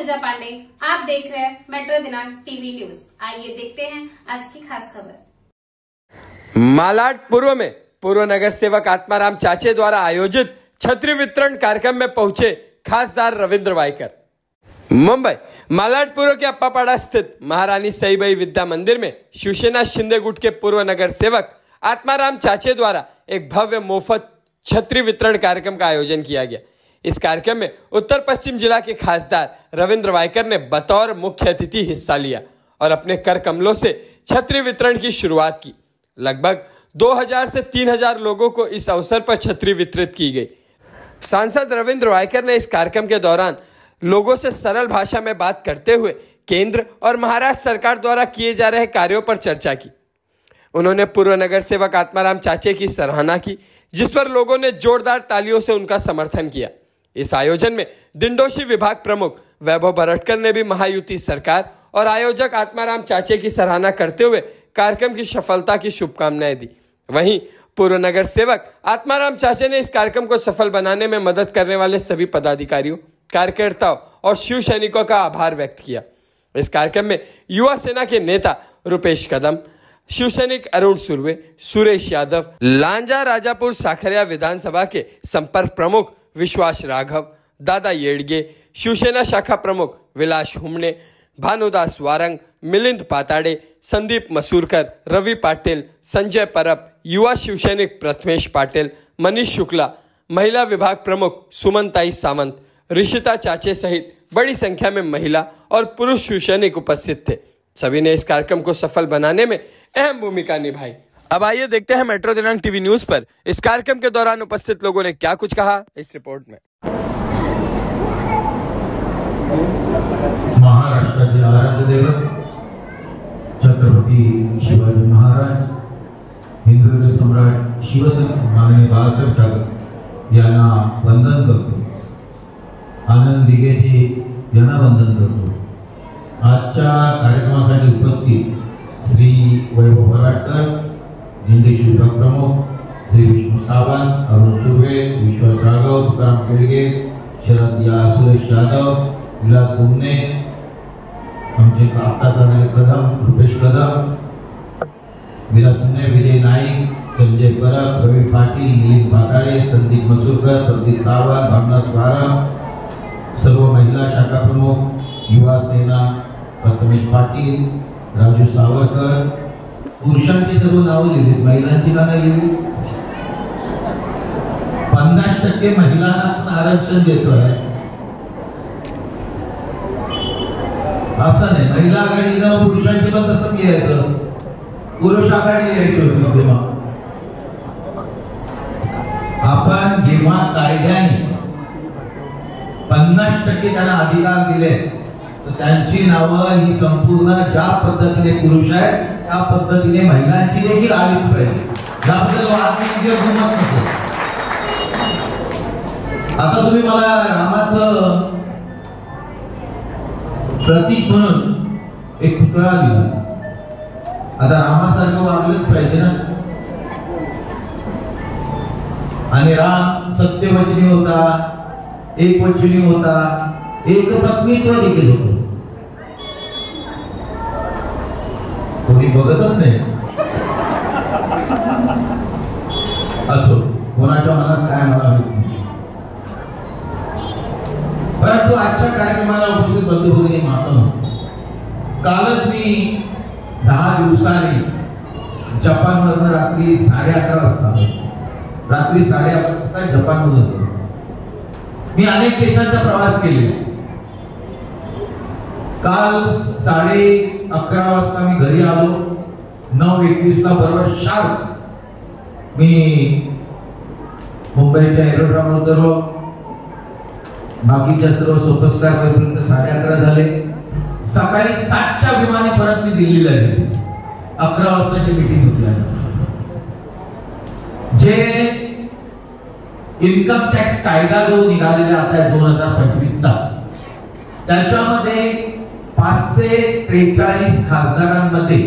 पूजा पांडे, आप देख रहे हैं मेट्रो दिनांक टीवी न्यूज। आइए देखते हैं आज की खास खबर। मालाड पूर्व में पूर्व नगर सेवक आत्माराम चाचे द्वारा आयोजित छतरी वितरण कार्यक्रम में पहुंचे खासदार रविंद्र वायकर। मुंबई मालाड पूर्व के अप्पापाड़ा स्थित महारानी सईबाई विद्या मंदिर में शिवसेना शिंदे गुट के पूर्व नगर सेवक आत्माराम चाचे द्वारा एक भव्य मुफ्त छतरी वितरण कार्यक्रम का आयोजन किया गया। इस कार्यक्रम में उत्तर पश्चिम जिला के खासदार रविंद्र वायकर ने बतौर मुख्य अतिथि हिस्सा लिया और अपने कर कमलों से छतरी वितरण की शुरुआत की। लगभग 2000 से 3000 लोगों को इस अवसर पर छतरी वितरित की गई। सांसद रविंद्र वायकर ने इस कार्यक्रम के दौरान लोगों से सरल भाषा में बात करते हुए केंद्र और महाराष्ट्र सरकार द्वारा किए जा रहे कार्यों पर चर्चा की। उन्होंने पूर्व नगर सेवक आत्माराम चाचे की सराहना की, जिस पर लोगों ने जोरदार तालियों से उनका समर्थन किया। इस आयोजन में दिंडोशी विभाग प्रमुख वैभव बरटकर ने भी महायुति सरकार और आयोजक आत्माराम चाचे की सराहना करते हुए कार्यक्रम की सफलता की शुभकामनाएं दी। वहीं पूर्व नगर सेवक आत्माराम चाचे ने इस कार्यक्रम को सफल बनाने में मदद करने वाले सभी पदाधिकारियों, कार्यकर्ताओं और शिव सैनिकों का आभार व्यक्त किया। इस कार्यक्रम में युवा सेना के नेता रुपेश कदम, शिव सैनिक अरुण सुरवे, सुरेश यादव, लांजा राजापुर साखरिया विधानसभा के संपर्क प्रमुख विश्वास राघव, दादा येड़गे, शिवसेना शाखा प्रमुख विलास हुमणे, भानुदास वारंग, मिलिंद पाताड़े, संदीप मसूरकर, रवि पाटिल, संजय परब, युवा शिवसैनिक प्रथमेश पाटिल, मनीष शुक्ला, महिला विभाग प्रमुख सुमनताई सावंत, ऋषिता चाचे सहित बड़ी संख्या में महिला और पुरुष शिवसैनिक उपस्थित थे। सभी ने इस कार्यक्रम को सफल बनाने में अहम भूमिका निभाई। अब आइए देखते हैं मेट्रो दिनांक टीवी न्यूज पर इस कार्यक्रम के दौरान उपस्थित लोगों ने क्या कुछ कहा इस रिपोर्ट में। महाराष्ट्राचे आराध्य दैवत छत्रपती शिवाजी महाराज, हिंदू सम्राट शिवसेना माननीय बाळासाहेब ठाकरे यांना वंदन करतो। आनंद दिघेजी यांना वंदन करतो। आजच्या कार्यक्रमासाठी उपस्थित श्री वैभव बराटकर, दिंडोशी विभाग प्रमुख श्री विष्णू सावंत, अरुण सुर्वे, विश्वास राघव, तुकाराम केळगे, सुरेश यादव, विलास हुमणे, आमचे आत्ताच आलेले कदम, रुपेश कदम, विलास हुमणे, विजय नाईक, संजय परब, रवि पाटील, मिलिंद पाताळे, संदीप मसूरकर, प्रदीप सावंत, भानुदास वारंग, सर्व महिला शाखा प्रमुख, युवा सेना प्रथमेश पाटील, राजू सावरकर, पुरुषांची सर्व नावं लिहिली, महिलांची का नाही लिहिली? 50% महिलांना पण आरक्षण देतोय असं नाही। महिला आघाडीनं पुरुषांची पण तसं लिहायचं, पुरुष आघाडी लिहायची होती तेव्हा। आपण जेव्हा कायद्याने 50% त्यांना अधिकार दिले तर त्यांची नावं ही संपूर्ण ज्या पद्धतीने पुरुष आहेत त्या पद्धतीने महिलांची देखील आलीच पाहिजे। याबद्दल वादविवाद होणार नसतो। आता तुम्ही मला रामाचं प्रतीक म्हणून एक पुतळा दिला। आता रामासारखं वागलंच पाहिजे ना। आणि राम सत्यवचनी होता, एकवचनी होता, एकपत्नीत्व देखील होतं। कोणी बघतच नाही असो, कोणाच्या मनात काय मला माहित नाही। परंतु आजच्या कार्यक्रमाला उपस्थित बंधू भगिनी माता, कालच मी 10 दिवसांनी जपानमधून रात्री 11:30 वाजता जपानमधून होतो। मी अनेक देशांचा प्रवास केले। काल 11:30 वाजता मी घरी आलो। 9:21 ला बरोबर शार्प मी मुंबईच्या एरोड्रॉमवर उतरलो। बाकीच्या सर्व सुपरस्टार पर्यंत 11:30 झाले। सकाळी 7च्या विमाने परत मी दिल्लीला गेलो। 11 वाजताची मीटिंग होती। जे इन्कम टॅक्स कायदा जो निघालेला आता 2025 चा, त्याच्यामध्ये 543 खासदारांमध्ये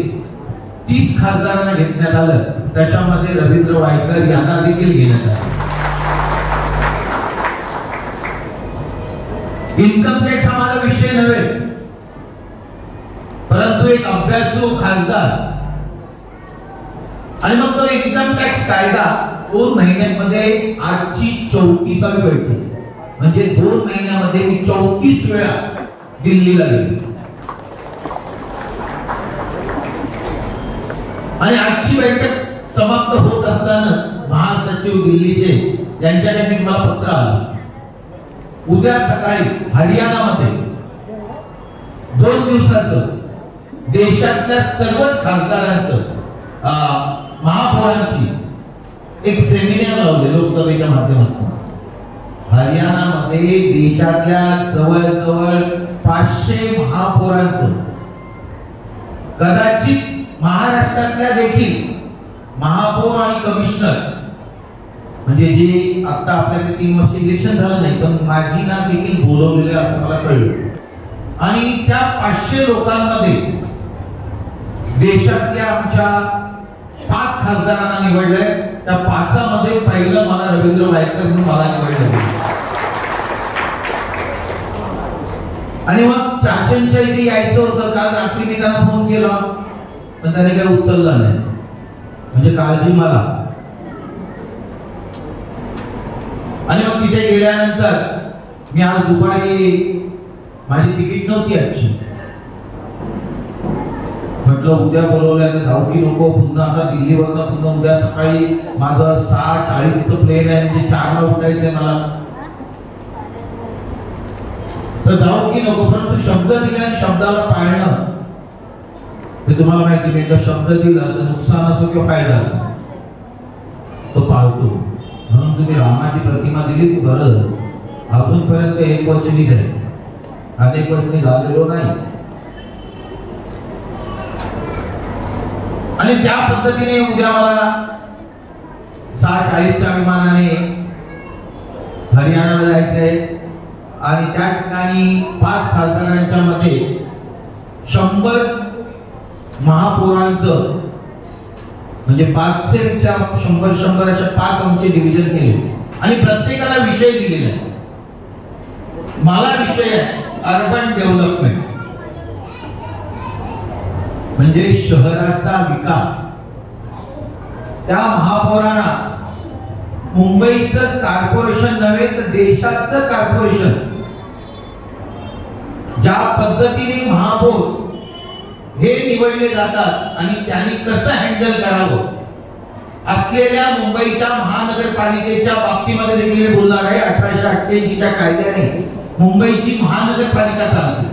30 खासदारांना घेण्यात आलं। त्याच्यामध्ये रवींद्र वायकर यांना देखील घेण्यात आलं। इन्कम टॅक्स आम्हाला विषय नव्हे, एक अभ्यासू खासदार, आणि मग तो इन्कम टॅक्स कायदा 2 महिन्यांमध्ये आजची 34वी बैठक, म्हणजे 2 महिन्यामध्ये मी 34 वेळा दिल्लीला गेलो. आणि आजची बैठक समाप्त होत असताना महासचिव दिल्लीचे यांच्याकडे मला पत्र आलं, उद्या सकाळी हरियाणामध्ये 2 दिवसाचं देशातल्या सर्वच खासदारांचं महापौरांची एक सेमिनार लावले लोकसभेच्या माध्यमातून. हरियाणामध्ये देशातल्या जवळजवळ 500 महापौरांचं, कदाचित महाराष्ट्रातल्या देखील महापौर आणि कमिशनर, म्हणजे जे आता आपल्याकडे 3 वर्ष इलेक्शन झालं नाही पण माझीना देखील बोलवलेले असं मला कळलं. आणि त्या 500 लोकांमध्ये देशातल्या आमच्या 5 खासदारांना निवडलंय. त्या 5मध्ये पहिलं मला रवींद्र वायकर म्हणून मला निवडलं. आणि मग चाचणच्या इथे यायचं होतं. काल रात्री मी त्यांना फोन केला पण त्याने काही उचलला नाही, म्हणजे काळजी मला. आणि मग तिथे गेल्यानंतर मी आज दुपारी, माझी तिकीट नव्हती आजची, म्हटलं उद्या बोलवलं तर जाऊ की नको. पुन्हा आता दिल्लीवरनं पुन्हा उद्या सकाळी माझं 6:40चं प्लेन आहे, म्हणजे 4ला उठायचंय मला, तर जाऊ की नको. परंतु शब्द दिला आणि शब्दाला पाळणं ते तुम्हाला माहिती नाही. एकदा शब्द दिला तर नुकसान असो किंवा फायदा असो तो पाळतो. म्हणून तुम्ही रामाची प्रतिमा दिली ती बरं झालं. अजूनपर्यंत 1 वर्षांनी झाली, अनेक वर्षांनी झालेलो नाही. आणि त्या पद्धतीने उद्या मला 6:40च्या विमानाने हरियाणाला जायचंय. आणि त्या ठिकाणी 5 खासदारांच्या मध्ये 100 महापौरांचं, म्हणजे 500च्या 100 अशा 5 आमचे डिव्हिजन केले आणि प्रत्येकाला विषय दिलेला आहे. मला विषय आहे अर्बन डेव्हलपमेंट, म्हणजे शहराचा विकास. त्या महापौरांना मुंबईचं कॉर्पोरेशन नव्हे तर देशाचं कॉर्पोरेशन, ज्या पद्धतीने महापौर हे निवडले जातात आणि त्यांनी कसं हँडल करावं असलेल्या मुंबईच्या महानगरपालिकेच्या बाबतीमध्ये देखील मी बोलणार आहे. 1888च्या कायद्याने मुंबईची महानगरपालिका चालते.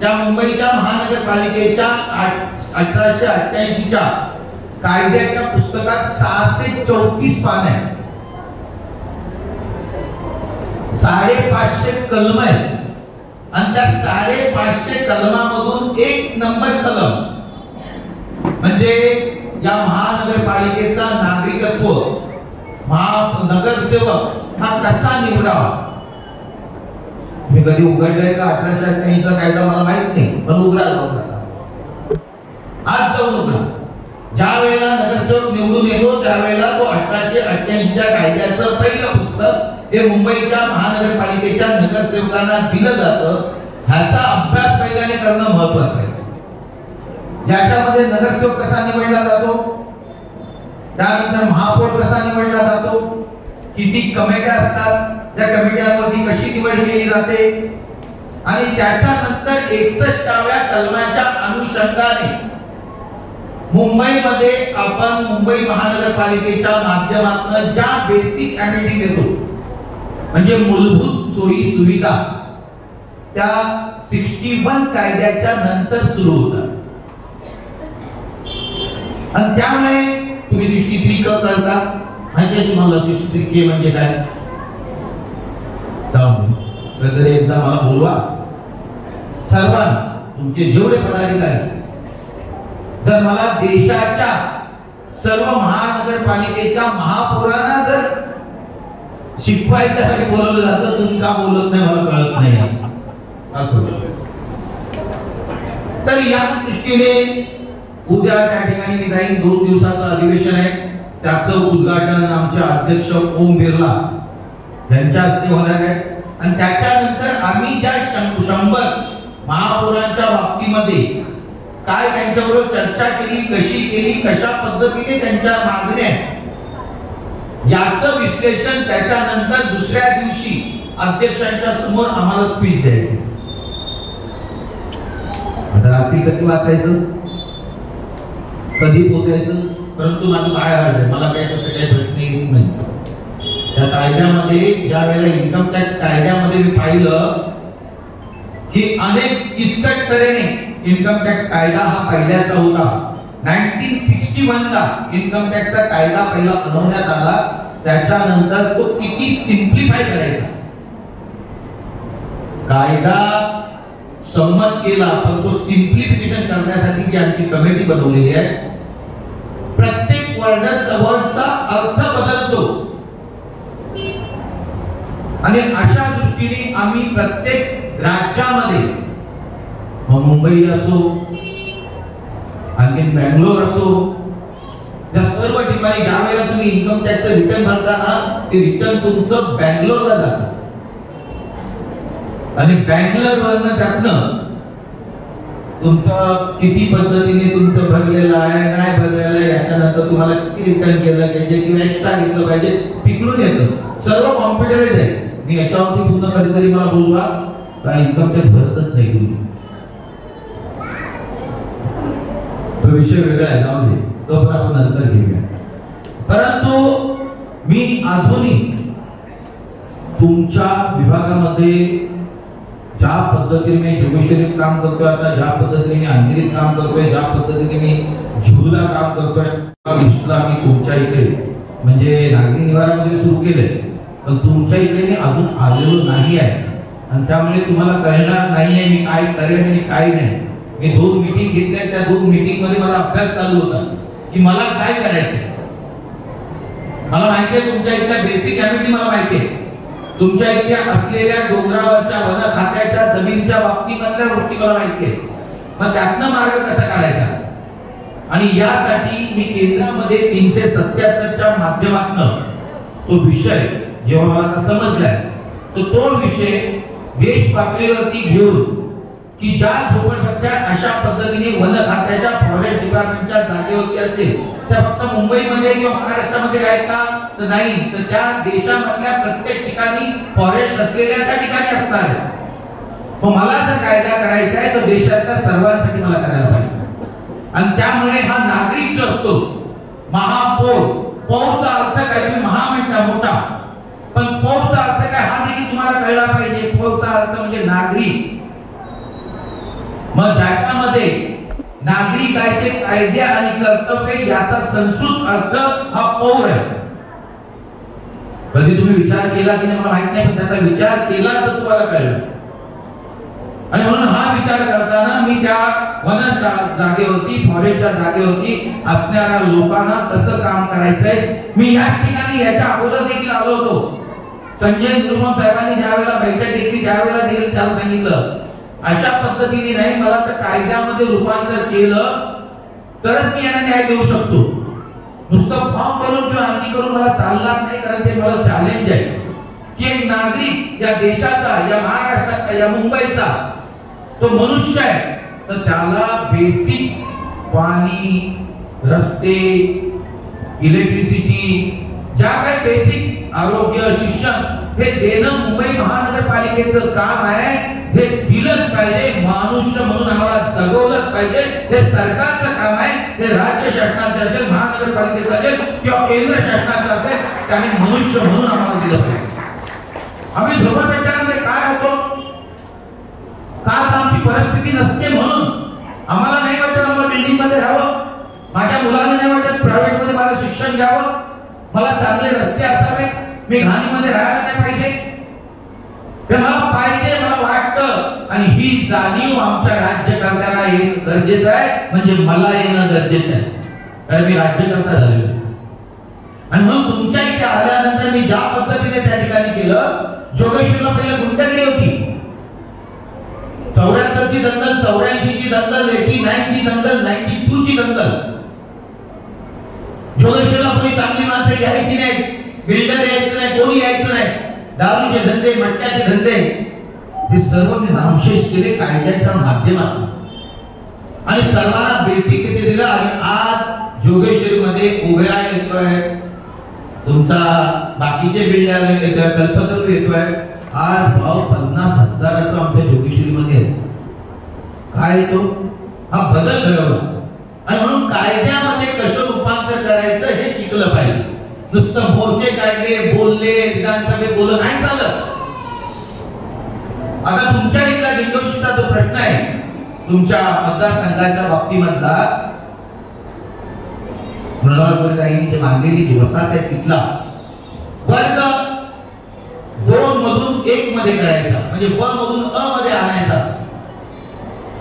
त्या मुंबईच्या महानगरपालिकेच्या 1888च्या कायद्याच्या पुस्तकात 634 पाने आहेत, 550 कलम आहेत. आणि त्या 550 कलमामधून 1 नंबर कलम म्हणजे या महानगरपालिकेचा नागरिकत्व, नगरसेवक हा कसा निवडावा. मी कधी उघडलंय का 1888चा कायदा मला माहित नाही, पण उघडा जाऊ, आज जाऊन उघडा. ज्या वेळेला नगरसेवक निवडून येतो त्यावेळेला तो 1888च्या कायद्याचं पहिलं पुस्तक हे मुंबईच्या महानगरपालिकेच्या नगरसेवकांना दिलं जातं. ह्याचा अभ्यास पहिल्याने करणं महत्वाचं आहे. याच्यामध्ये नगरसेवक कसा निवडला जातो, त्यानंतर महापौर कसा निवडला जातो, किती कमिट्या असतात, त्या कमिट्यांवरती कशी निवड केली जाते, आणि त्याच्यानंतर 61व्या कलमाच्या अनुषंगाने मुंबईमध्ये आपण मुंबई महानगरपालिकेच्या माध्यमातून ज्या बेसिक अमेनिटी देतो, म्हणजे मूलभूत सोयी सुविधा, त्या 61 कायद्याच्या नंतर सुरू होतात. आणि त्यामुळे तुम्ही 63 क करता, माहिती अशी मला 63 के म्हणजे काय. कधीतरी एकदा मला बोलवा सर्वांना, तुमचे जेवढे पदाधिकारी. जर मला देशाच्या सर्व महानगरपालिकेच्या महापौरांना जर शिकवायच्यासाठी बोलवलं जातं, तुम्ही का बोलत नाही मला कळत नाही. असं तर या दृष्टीने उद्या त्या ठिकाणी मी जाईन. 2 दिवसाचं अधिवेशन आहे, त्याचं उद्घाटन आमचे अध्यक्ष ओम बिर्ला यांच्या हस्ते होणार आहे. आणि त्याच्यानंतर आम्ही ज्या 100 महापौरांच्या बाबतीमध्ये काय त्यांच्याबरोबर चर्चा केली, कशी केली, कशा पद्धतीने त्यांच्या मागण्या, याचं विश्लेषण त्याच्यानंतर दुसऱ्या दिवशी अध्यक्षांच्या समोर आम्हाला स्पीच द्यायची. आता रात्री कधी वाचायचं, कधी पोचायचं, परंतु माझं काय आहे, मला काही तसं काही भेटणे येत नाही. त्या कायद्यामध्ये ज्या वेळेला इन्कम टॅक्स कायद्यामध्ये मी पाहिलं की अनेक किचकट तऱ्हेने इन्कम टॅक्स कायदा हा पहिल्याचा होता. 1961 ला इन्कम टॅक्सचा कायदा पहिला बनवण्यात आला. त्याच्यानंतर तो किती सिम्प्लिफाय करायचा कायदा संमत केला, पण तो सिम्प्लिफिकेशन करण्यासाठी जी आमची कमिटी बनवलेली आहे, प्रत्येक वर्डचा अर्थ बदलतो आणि अशा दृष्टीने आम्ही प्रत्येक राज्यामध्ये, मुंबई असो, आणखी बँगलोर असो, या सर्व ठिकाणी ज्या वेळेला तुम्ही इन्कम टॅक्सचं रिटर्न भरता ना, ते रिटर्न तुमचं बँगलोरला जातं आणि बँगलोरवरनं त्यातनं तुमचं किती पद्धतीने तुमचं भरलेलं आहे, नाही भरलेलं आहे, याच्यानंतर तुम्हाला किती रिटर्न केलं पाहिजे किंवा एक्स्ट्रा घेतलं पाहिजे, तिकडून येतं. सर्व कॉम्प्युटराइज आहे. मी याच्यावरती पूर्ण कधीतरी मला बोलवा का इन्कम टॅक्स भरतच नाही तुम्ही, तो विषय वेगळा आहे, जाऊ दे, तो पण आपण नंतर घेऊया. परंतु मी अजूनही तुमच्या विभागामध्ये ज्या पद्धतीने मी जोगेश्वरीत काम करतोय, आता ज्या पद्धतीने मी अंधेरीत काम करतोय, ज्या पद्धतीने मी झुला काम करतोय, लिस्टला मी तुमच्या इथे म्हणजे नागरी निवारामध्ये सुरू केलंय, पण तुमच्या इकडे मी अजून आलेलो नाही आहे आणि त्यामुळे तुम्हाला कळणार नाही आहे मी काय करेन आणि काय नाही. मी 2 मीटिंग घेतल्या, त्या 2 मीटिंग मध्ये मला अभ्यास चालू होता की मला काय करायचं. मला माहिती आहे तुमच्या इथल्या बेसिक ऍक्टिव्हिटी मला माहिती आहे, तुमच्या इथे असलेल्या डोंगरावरच्या वन खात्याच्या जमिनीच्या बाबतीमधल्या गोष्टी मला माहिती आहे. मग त्यातनं मार्ग कसा काढायचा आणि यासाठी मी केंद्रामध्ये 377च्या माध्यमातून तो विषय जेव्हा मला समजलाय, तो विषय देश पातळीवरती घेऊन की ज्या झोपडपट्ट्या अशा पद्धतीने वन खात्याच्या फॉरेस्ट डिपार्टमेंटच्या जागेवरती असतील त्या फक्त मुंबईमध्ये किंवा महाराष्ट्रामध्ये आहेत का, तर नाही, तर त्या देशामधल्या प्रत्येक ठिकाणी फॉरेस्ट असलेल्या त्या ठिकाणी असणार. मग मला जर कायदा करायचा आहे तर देशातल्या सर्वांसाठी मला करायला पाहिजे. आणि त्यामुळे हा नागरिक जो असतो, महापौर, पौरचा अर्थ काय, तुम्ही महा म्हणता मोठा, पण पौरचा अर्थ काय हा देखील तुम्हाला कळला पाहिजे. पौरचा अर्थ म्हणजे नागरिक. मग त्यामध्ये नागरिकाचे कायदे आणि कर्तव्य याचा संस्कृत अर्थ हा पौर आहे. कधी तुम्ही विचार केला की नाही मला माहित नाही, पण त्याचा विचार केला तर तुम्हाला कळलं. आणि म्हणून हा विचार करताना मी त्या वन जागेवरती, फॉरेस्टच्या जागेवरती असणाऱ्या लोकांना कसं काम करायचंय, मी या ठिकाणी याच्या अगोदर देखील आलो होतो. संजय निर्मल साहेबांनी ज्या वेळेला बैठक घेतली त्यावेळेला देखील त्याला सांगितलं अशा पद्धतीने नाही, मला तर कायद्यामध्ये रूपांतर केलं तरच मी यांना न्याय देऊ शकतो. नुसतं फॉर्म करून किंवा आणखी करून मला चालणार नाही, कारण ते मला चॅलेंज आहे की एक नागरिक या देशाचा, या महाराष्ट्राचा, या मुंबईचा तो मनुष्य आहे, तर त्याला बेसिक पाणी, रस्ते, इलेक्ट्रिसिटी, ज्या काही बेसिक आरोग्य, शिक्षण हे देणं मुंबई महानगरपालिकेचं काम आहे. हे दिलंच पाहिजे, मनुष्य म्हणून आम्हाला जगवलंच पाहिजे. हे सरकारचं काम आहे. हे राज्य शासनाचं असेल, महानगरपालिकेचं असेल किंवा केंद्र शासनाचं असेल, त्यांनी मनुष्य म्हणून आम्हाला दिलं पाहिजे. आम्ही झोपडपट्ट्यामध्ये काय होतो, का आमची परिस्थिती नसते म्हणून आम्हाला नाही वाटत आम्हाला बिल्डिंग मध्ये राहावं, माझ्या मुलांना नाही वाटत प्रायव्हेट मध्ये मला शिक्षण घ्यावं, मला चांगले रस्ते असावे, मी घाणीमध्ये राहायला नाही पाहिजे. ते मला पाहिजे, मला वाटतं. आणि ही जाणीव आमच्या राज्यकर्त्यांना येणं गरजेचं आहे, म्हणजे मला येणं गरजेचं आहे, कारण मी राज्यकर्ता झालेलो. आणि मग तुमच्या इथे आल्यानंतर मी ज्या पद्धतीने त्या ठिकाणी केलं, जोगेश्वरला पहिला गुंडगिरी होती. 74 ची दंगल, 84 ची दंगल, 89 ची दंगल, 92 ची दंगल. जोगेश्वरला कोणी चांगली माणसं यायची नाही, बिल्डर यायचं नाही, कोणी यायचं नाही. दारूचे धंदे, मटक्याचे धंदे, हे सर्व मी नामशेष केले कायद्याच्या माध्यमातून. आणि सर्वांना बेसिक तिथे दिलं. आणि आज जोगेश्वरी मध्ये उभेरा येतोय, तुमचा बाकीचे बिल्डर येतोय, कल्पतरू येतोय. आज भाव 50,000चा आमच्या जोगेश्वरी मध्ये आहे. काय तो हा बदल घडवला. आणि म्हणून कायद्यामध्ये कसं रूपांतर करायचं हे शिकलं पाहिजे. नुसतं मोर्चे काढले, बोलले, विधानसभेत बोललं नाही चालत. आता तुमच्या इथला दिग्दर्शनचा जो प्रश्न आहे, तुमच्या मतदारसंघाच्या बाबतीमधला मृणालपूरताईंनी मांडलेली जी वसाहत आहे तिथला वर्ग 2 मधून 1 मध्ये करायचा, म्हणजे ब मधून अ मध्ये आणायचा.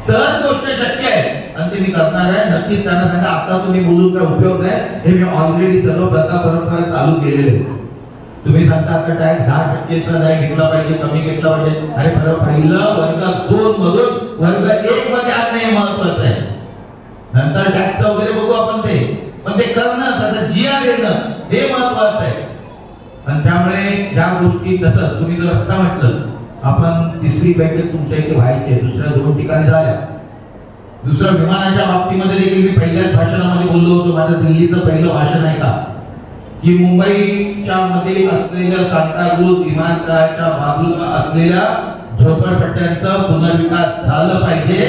सहज गोष्ट शक्य आहे आणि ते मी करणार आहे. नक्कीच त्यांना सांगा आता तुम्ही बोलून काय उपयोग नाही. हे मी ऑलरेडी सर्व प्रथा परंपरा चालू केलेले. तुम्ही सांगता आता टॅक्स 10% नाही घेतला पाहिजे, कमी घेतला पाहिजे. अरे बरं, पहिलं वर्ग 2 मधून वर्ग 1 मध्ये आणणं हे महत्वाचं आहे. नंतर टॅक्स वगैरे बघू आपण ते, पण ते करणं त्याचा जीआर येणं हे महत्वाचं आहे. आणि त्यामुळे या गोष्टी तसंच तुम्ही जर रस्ता म्हटलं, आपण तिसरी बैठक तुमच्या इथे व्हायची आहे, दुसऱ्या 2 ठिकाणी झाल्या. दुसरं विमानाच्या बाबतीमध्ये देखील मी पहिल्याच भाषणामध्ये बोललो होतो. माझं दिल्लीचं पहिलं भाषण आहे का की मुंबईच्या मध्ये असलेल्या सांताक्रूझ विमानतळाच्या बाजूला असलेल्या झोपडपट्ट्यांचं पुनर्विकास झालं पाहिजे.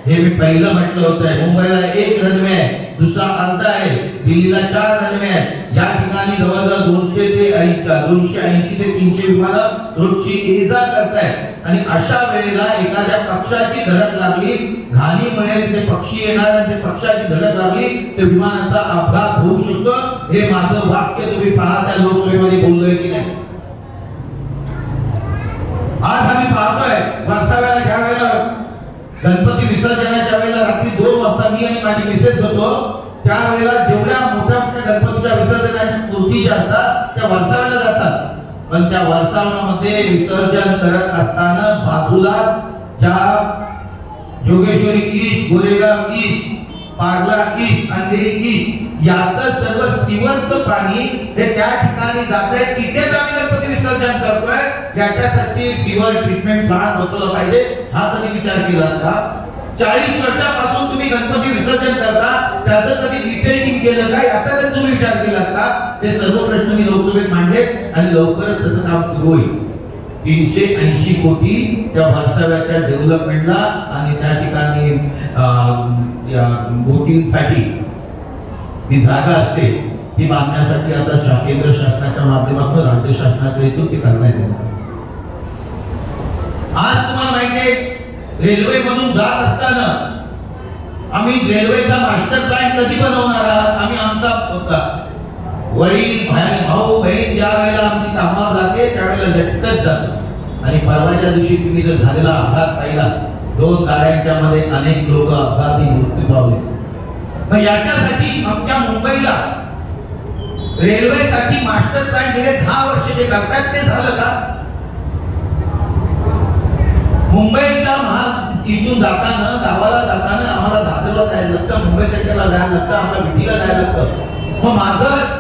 हे मी पहिलं म्हटलं होतं. मुंबईला 1 रनवे आहे, दुसरा अर्धा आहे, दिल्लीला 4 रनवे आहे. या ठिकाणी जवळजवळ 280 ते 300 विमानं रोजची ये-जा करतायत. आणि अशा वेळेला एखाद्या पक्षाची धडक लागली, घाणीमुळे ते पक्षी येणार आणि ते पक्षाची धडक लागली, ते विमानाचा अपघात होऊ शकतो. हे माझं वाक्य तुम्ही पहा त्या लोकसभेमध्ये बोललोय की नाही. आज आम्ही पाहतोय वर्षावेळेला ज्या वेळेला गणपती विसर्जनाच्या वेळेला रात्री 2 वाजता मी आणि माझी मिसेस होतो, त्यावेळेला जेवढ्या मोठ्या गणपतीच्या विसर्जनाच्या मूर्ती ज्या असतात त्या वरसाव्याला जातात. पण त्या वरसाव्यामध्ये विसर्जन करत असताना बाजूला ज्या Jogeshwari east, Goregaon east, Parla east, Andheri east याचं सर्व सीवरचं पाणी हे त्या ठिकाणी जातंय. तिथेच आम्ही गणपती विसर्जन करतोय. याच्यासाठी सीवर ट्रीटमेंट प्लांट बसवला पाहिजे. हा कधी विचार केला का? 40 वर्षापासून तुम्ही गणपती विसर्जन करता, त्याचं कधी डिसेंडिंग केलं का? याचा कधी तुम्ही विचार केला का? हे सर्व प्रश्न मी लोकसभेत मांडले आणि लवकरच त्याचं काम सुरू होईल. 380 कोटी त्या वर्षाव्याच्या डेव्हलपमेंटला आणि त्या ठिकाणी बोटिंगसाठी ती जागा असते ती बांधण्यासाठी आता केंद्र शासनाच्या माध्यमातून राज्य शासनाच्या इथून ते करण्यात येणार. आज तुम्हाला माहितीये रेल्वे मधून जात असताना आम्ही रेल्वेचा मास्टर प्लॅन कधी बनवणार आहात? आम्ही आमचा वडील भाऊ बहीण ज्या वेळेला आमची कामावर जाते त्यावेळेला लटकत जातो. आणि परवाच्या दिवशी तुम्ही जर झालेला अपघात पाहिला, 2 गाड्यांच्या मध्ये अनेक लोक अपघाती मृत्यू पावले. मग याच्यासाठी आमच्या मुंबईला रेल्वेसाठी मास्टर प्लॅन गेले 10 वर्ष जे करतात ते झालं का? मुंबईचा महाल इथून जाताना, गावाला जाताना आम्हाला दादरला जायला लागतं, मुंबई सेंटरला जायला लागतं, आम्हाला विटीला जायला लागतं. मग माझं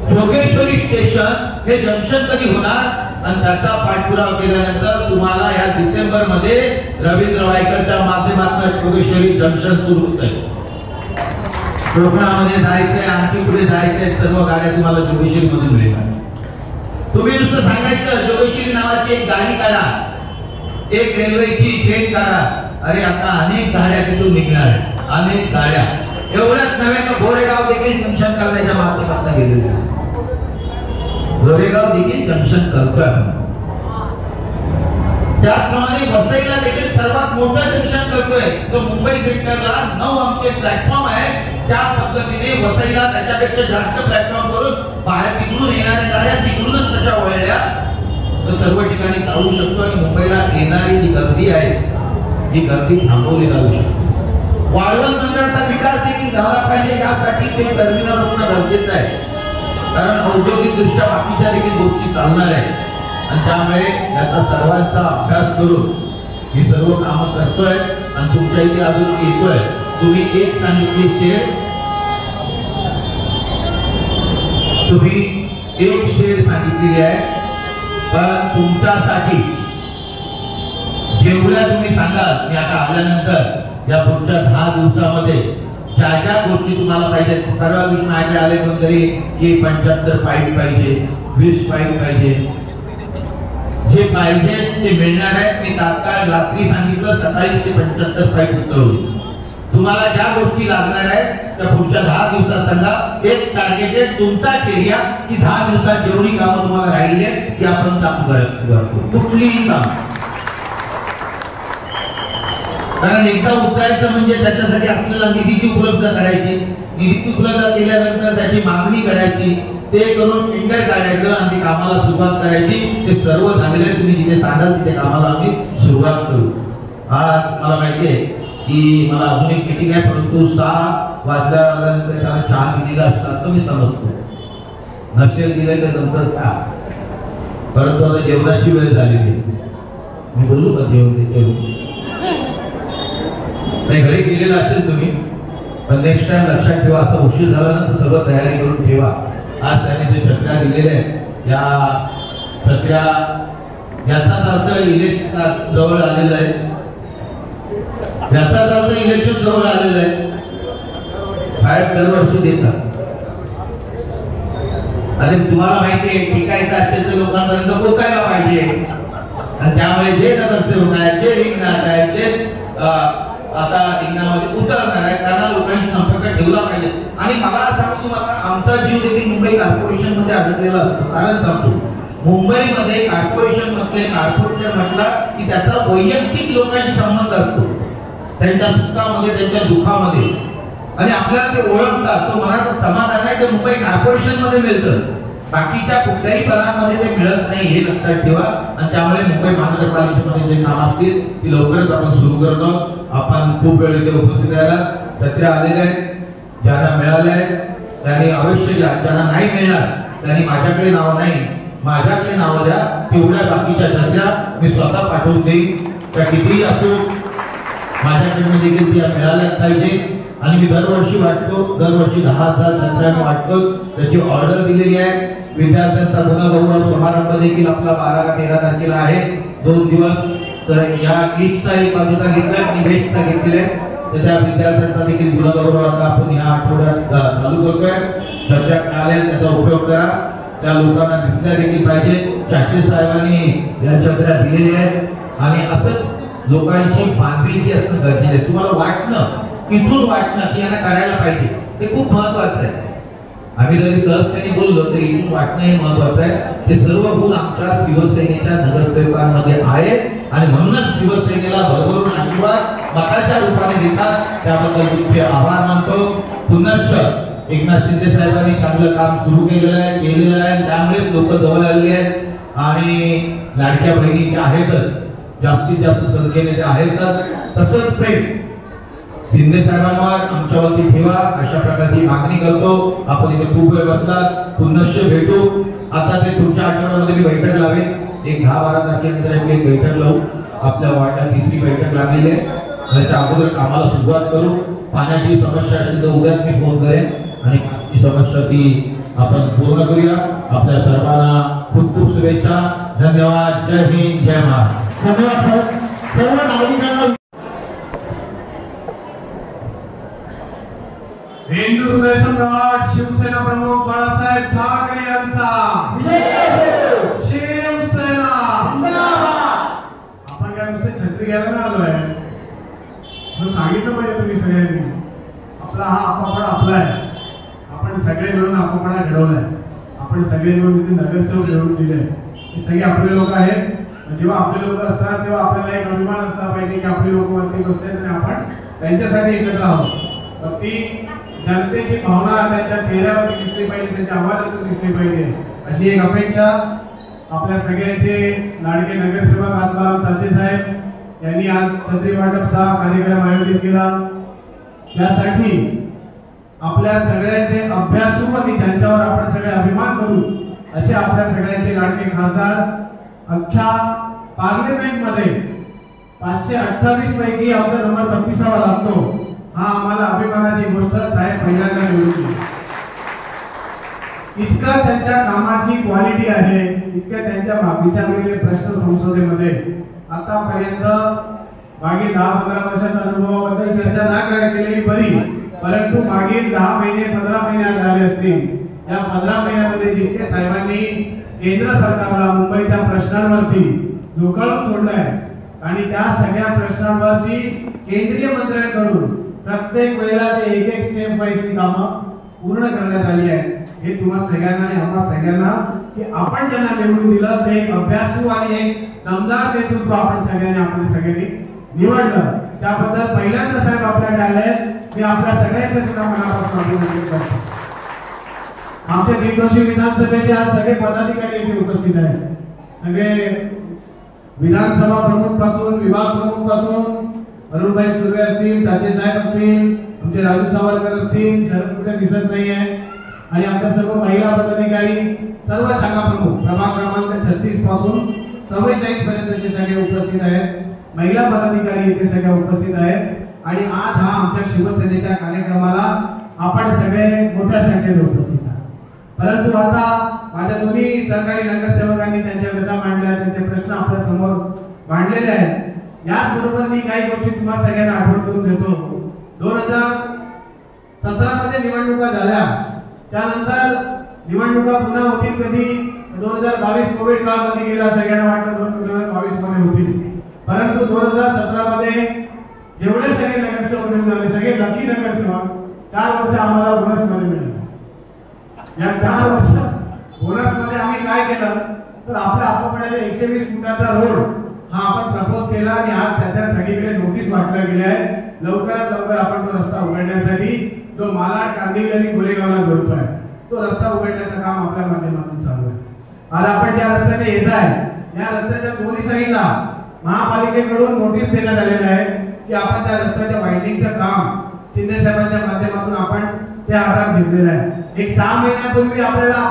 जोगेश्वरी स्टेशन हे जंक्शन कधी होणार? आणि त्याचा पाठपुरावा केल्यानंतर तुम्हाला या डिसेंबर मध्ये रवींद्र वायकरच्या माध्यमातून जोगेश्वरी जंक्शन सुरू होत आहे. कोकणामध्ये जायचंय, आणखी पुढे जायचंय, सर्व गाड्या तुम्हाला जोगेश्वरी मधून मिळणार. तुम्ही नुसतं सांगायचं जोगेश्वरी नावाची एक गाडी काढा, एक रेल्वेची ट्रेन काढा. अरे आता अनेक गाड्या तिथून निघणार आहेत, अनेक गाड्या. एवढ्याच नव्हे तर गोरेगाव देखील जंक्शन करण्याच्या माध्यमातून गेलेले आहे. गोरेगाव देखील जंक्शन करतोय. त्याचप्रमाणे वसईला देखील सर्वात मोठं जंक्शन करतोय. तो मुंबई सेंटरला 9 आमचे प्लॅटफॉर्म आहे. त्या पद्धतीने वसईला त्याच्यापेक्षा जास्त प्लॅटफॉर्म करून बाहेर तिकडून येणाऱ्या गाड्या तिकडूनच तशा वळल्या तर सर्व ठिकाणी जाऊ शकतो. आणि मुंबईला येणारी जी गर्दी आहे ही गर्दी थांबवली जाऊ शकते. वाळवंट बंदराचा विकास देखील झाला पाहिजे, यासाठी ते टर्मिनल असणं गरजेचं आहे. कारण औद्योगिक दृष्ट्या बाकीच्या देखील गोष्टी चालणार आहेत. आणि त्यामुळे याचा सर्वांचा अभ्यास करून ही सर्व कामं करतोय. आणि तुमच्या इथे अजून येतोय. तुम्ही एक सांगितली शेड, तुम्ही एक शेड सांगितलेली आहे. पण तुमच्यासाठी जेवढ्या तुम्ही सांगाल मी आता आल्यानंतर या पुढच्या 10 दिवसामध्ये ज्या ज्या गोष्टी तुम्हाला पाहिजे, परवा दिवशी माझ्याकडे आले कोणतरी की 75 पाईप पाहिजे, 20 पाईप पाहिजे, जे पाहिजे ते मिळणार आहे. मी तात्काळ रात्री सांगितलं, सकाळी ते 75 पाईप उतरवले. तुम्हाला ज्या गोष्टी लागणार आहेत त्या पुढच्या 10 दिवसात सांगा. एक टार्गेटेड तुमचा एरिया की 10 दिवसात जेवढी कामं तुम्हाला राहिली आहेत ती आपण चालू करतो, कुठलीही काम. कारण एकदा उतरायचं म्हणजे त्याच्यासाठी असलेला निधीची उपलब्ध करायची, निधी उपलब्ध केल्यानंतर त्याची मागणी करायची, ते करून टेंडर काढायचं आणि ती कामाला सुरुवात करायची. ते सर्व झालेले तुम्ही जिथे सांगाल तिथे कामाला आम्ही सुरुवात करू. आज मला माहिती आहे की मला अजून एक मीटिंग आहे, परंतु 6 वाजल्यानंतर त्याला चहा दिलेला असतं असं मी समजतो. नसेल दिले तर नंतर का, परंतु आता जेवणाची वेळ झालेली. मी बोलू का जेवण नाही घरी गेलेला असेल तुम्ही, पण नेक्स्ट टाइम लक्षात ठेवा, असं उशीर झाला ना तर सगळं तयारी करून ठेवा. आज त्याने जे छत्र्या दिलेल्या आहेत या छत्र्या याचाच अर्थ इलेक्शन जवळ आलेलं आहे, याचाच अर्थ इलेक्शन जवळ आलेलं आहे. साहेब दरवर्षी देतात. आणि तुम्हाला माहिती आहे टिकायचं असेल तर लोकांपर्यंत पोहोचायला पाहिजे, आणि त्यामुळे जे नगरसेवक आहेत, जे रिंगणात आहेत, जे आता रिंगणामध्ये उतरणार आहे त्यांना लोकांशी संपर्क ठेवला पाहिजे. आणि मला सांगतो तुम्हाला, आमचा जीव देखील मुंबई कॉर्पोरेशन मध्ये अडकलेला असतो. कारण सांगतो, मुंबईमध्ये कॉर्पोरेशन मधले कॉर्पोरेटर म्हटला की त्याचा वैयक्तिक लोकांशी संबंध असतो, त्यांच्या सुखामध्ये त्यांच्या दुःखामध्ये, आणि आपल्याला ते ओळखतात. तो मनाचं समाधान आहे ते मुंबई कॉर्पोरेशन मध्ये मिळतं, बाकीच्या कुठल्याही पदांमध्ये ते मिळत नाही, हे लक्षात ठेवा. आणि त्यामुळे मुंबई महानगरपालिकेमध्ये जे काम असतील ती लवकरच आपण सुरू करतो. आपण खूप वेळ इथे उपस्थित राहिला, छत्र्या आलेल्या आहेत, ज्यांना मिळाल्या आहेत त्यांनी अवश्य घ्या, ज्यांना नाही मिळणार त्यांनी माझ्याकडे नाव नाही, माझ्याकडे नाव द्या. तेवढ्या बाकीच्या छत्र्या मी स्वतः पाठवून देईन, त्या कितीही असो माझ्याकडनं देखील त्या मिळाल्याच पाहिजे. आणि मी दरवर्षी वाटतो, दरवर्षी 10,000 छत्र्या वाटतो, त्याची ऑर्डर दिलेली आहे. विद्यार्थ्यांचा गुणगौरव समारंभ देखील आपला 12 व 13 तारखेला आहे, 2 दिवस. तर या ईस्टचा एक बाजूला घेतलाय आणि वेस्टचा घेतलेला आहे, तर त्या विद्यार्थ्यांचा देखील गुणगौरव आता आपण या आठवड्यात चालू करतोय. छत्र्या मिळाल्या त्याचा उपयोग करा, त्या लोकांना दिसल्या देखील पाहिजे. चाचे साहेबांनी या छत्र्या दिलेल्या आहेत, आणि असंच लोकांशी बांधिलकी असणं गरजेचं आहे. तुम्हाला वाटणं, इथून वाटणं की यांना करायला पाहिजे, ते खूप महत्वाचं आहे. आम्ही जरी सहजतेने बोललो तरी इथून वाटणं हे महत्वाचं आहे. ते सर्व गुण आमच्या शिवसेनेच्या नगरसेवकांमध्ये आहेत, आणि म्हणूनच शिवसेनेला भरभरून आशीर्वाद मताच्या रूपाने देतात. त्याबद्दल मी आभार मानतो. पुनश्च एकनाथ शिंदे साहेबांनी चांगलं काम सुरू केलेलं आहे, त्यामुळेच लोक जवळ आलेले आहेत. आणि लाडक्या बहिणी त्या आहेतच, जास्तीत जास्त संख्येने त्या आहेतच. तसंच प्रेम शिंदे साहेबांवर आमच्यावरती ठेवा, अशा प्रकारची मागणी करतो. आपण इथे खूप वेळ बसलात, पुनश्च भेटू. आता ते पुढच्या आठवड्यामध्ये मी बैठक लावेन, एक 10-12 तारखेनंतर एक बैठक लावू. आपल्या वार्डात 3री बैठक लागलेली आहे, त्याच्या अगोदर कामाला सुरुवात करू. पाण्याची समस्या असेल तर उद्याच मी फोन करेन, आणि पाण्याची समस्या ती आपण पूर्ण करूया. आपल्या सर्वांना खूप खूप शुभेच्छा. धन्यवाद. जय हिंद, जय महाराष्ट्र. धन्यवाद सर्व नागरिकांना. हिंदू हृदय सम्राट शिवसेना प्रमुख बाळासाहेब ठाकरे यांचा शिवसेना आपण काय नुसते छत्री घ्यायला नाही आलोय, सांगितलं पाहिजे तुम्ही सगळ्यांनी. आपला हा आपापडा आपला आहे, आपण सगळे मिळून आपापडा घडवलाय, आपण सगळे मिळून तिथे नगरसेवक निवडून दिले. हे सगळे आपले लोक आहेत. जेव्हा आपले लोक असतात तेव्हा आपल्याला एक अभिमान असला पाहिजे की आपले लोक वरती बसतात आणि आपण त्यांच्यासाठी एकत्र आहोत. ती जनतेची भावना त्यांच्या चेहऱ्यावरती दिसली पाहिजे, त्यांच्या आवाजातून दिसली पाहिजे, अशी एक अपेक्षा आपल्या सगळ्यांचे लाडके नगरसेवक आत्माराम चाचे साहेब यांनी आज छत्री वाटपचा कार्यक्रम आयोजित केला. त्यासाठी आपल्या सगळ्यांचे अभ्यासू आणि ज्यांच्यावर आपण सगळे अभिमान करू असे आपल्या सगळ्यांचे लाडके खासदार अख्ख्या पार्लिमेंट मध्ये 528 पैकी आमचा नंबर 32वा लागतो. हा आम्हाला अभिमानाची गोष्ट. साहेब पहिल्यांदा निवडून इतका त्यांच्या कामाची क्वालिटी आहे, इतक्या त्यांच्या विचारलेले प्रश्न संसदेमध्ये आतापर्यंत मागील 10-15 वर्षाच्या अनुभवाबद्दल चर्चा ना केलेली बरी, परंतु मागील 10 महिने 15 महिन्यात झाले असतील, या 15 महिन्यामध्ये जितके साहेबांनी केंद्र सरकारला मुंबईच्या प्रश्नांवरती झोकाळून सोडलंय आणि त्या सगळ्या प्रश्नांवरती केंद्रीय मंत्र्यांकडून प्रत्येक वेळेला ते एक स्टेप वाईज कामं पूर्ण करण्यात आली आहे, हे तुम्हा सगळ्यांना आणि आम्हा सगळ्यांना की आपण ज्यांना निवडून दिलं ते एक अभ्यासू आणि एक दमदार नेतृत्व आपण सगळ्यांनी आपल्या सगळ्यांनी निवडलं, त्याबद्दल पहिल्यांदा साहेब आपल्याकडे आले, मी आपल्या सगळ्यांचे सुद्धा मनापासून अभिनंदन करतो. आमच्या दिग्दर्शी विधानसभेचे आज सगळे पदाधिकारी इथे उपस्थित आहेत. सगळे विधानसभा प्रमुख पासून विभाग प्रमुख पासून अरुणभाई सुर्वे असतील, चाचे साहेब असतील, आमचे राजू सावरकर असतील, शरद कुठे दिसत नाहीये, आणि आमच्या सर्व महिला पदाधिकारी, सर्व शाखा प्रमुख प्रभाग क्रमांक 36 पासून 44 पर्यंतचे सगळे उपस्थित आहेत. महिला पदाधिकारी इथे सगळे उपस्थित आहेत आणि आज हा आमच्या शिवसेनेच्या कार्यक्रमाला आपण सगळे मोठ्या संख्येने उपस्थित आहात. परंतु आता माझ्या दोन्ही सरकारी नगरसेवकांनी त्यांच्या व्यथा मांडल्या, त्यांचे प्रश्न आपल्या समोर मांडलेले आहेत. याचबरोबर मी काही गोष्टी तुम्हाला सगळ्यांना आठवण करून देतो. 2017 मध्ये निवडणुका झाल्या, त्यानंतर निवडणुका पुन्हा होतील कधी, 2022 कोविड काळामध्ये गेला, सगळ्यांना वाटलं 2022 मध्ये होतील, परंतु 2017 मध्ये जेवढे सगळे नगरसेवक झाले, सगळे लकी नगरसेवक 4 वर्ष आम्हाला बोनस मध्ये मिळाले. या 4 वर्ष बोनस मध्ये आम्ही काय केलं तर आपल्या आपापल्या 120 फुटाचा रोड हा आपण प्रपोज केला आणि आज त्याच्या सगळीकडे नोटीस वाटल्या गेल्या आहे. लवकरात लवकर आपण तो रस्ता उघडण्यासाठी जो मालाड, कांदिवली आणि गोरेगावला जोडतोय तो रस्ता उघडण्याचं काम आपल्या माध्यमातून चालू आहे. आज आपण ज्या रस्त्याने येत आहे, या रस्त्याच्या दोन्ही साईडला महापालिकेकडून नोटीस देण्यात आलेलं आहे की आपण त्या रस्त्याच्या वायडिंगचं काम शिंदे साहेबांच्या माध्यमातून आपण ते हातात घेतलेलं आहे. एक 6 महिन्यापूर्वी आपल्याला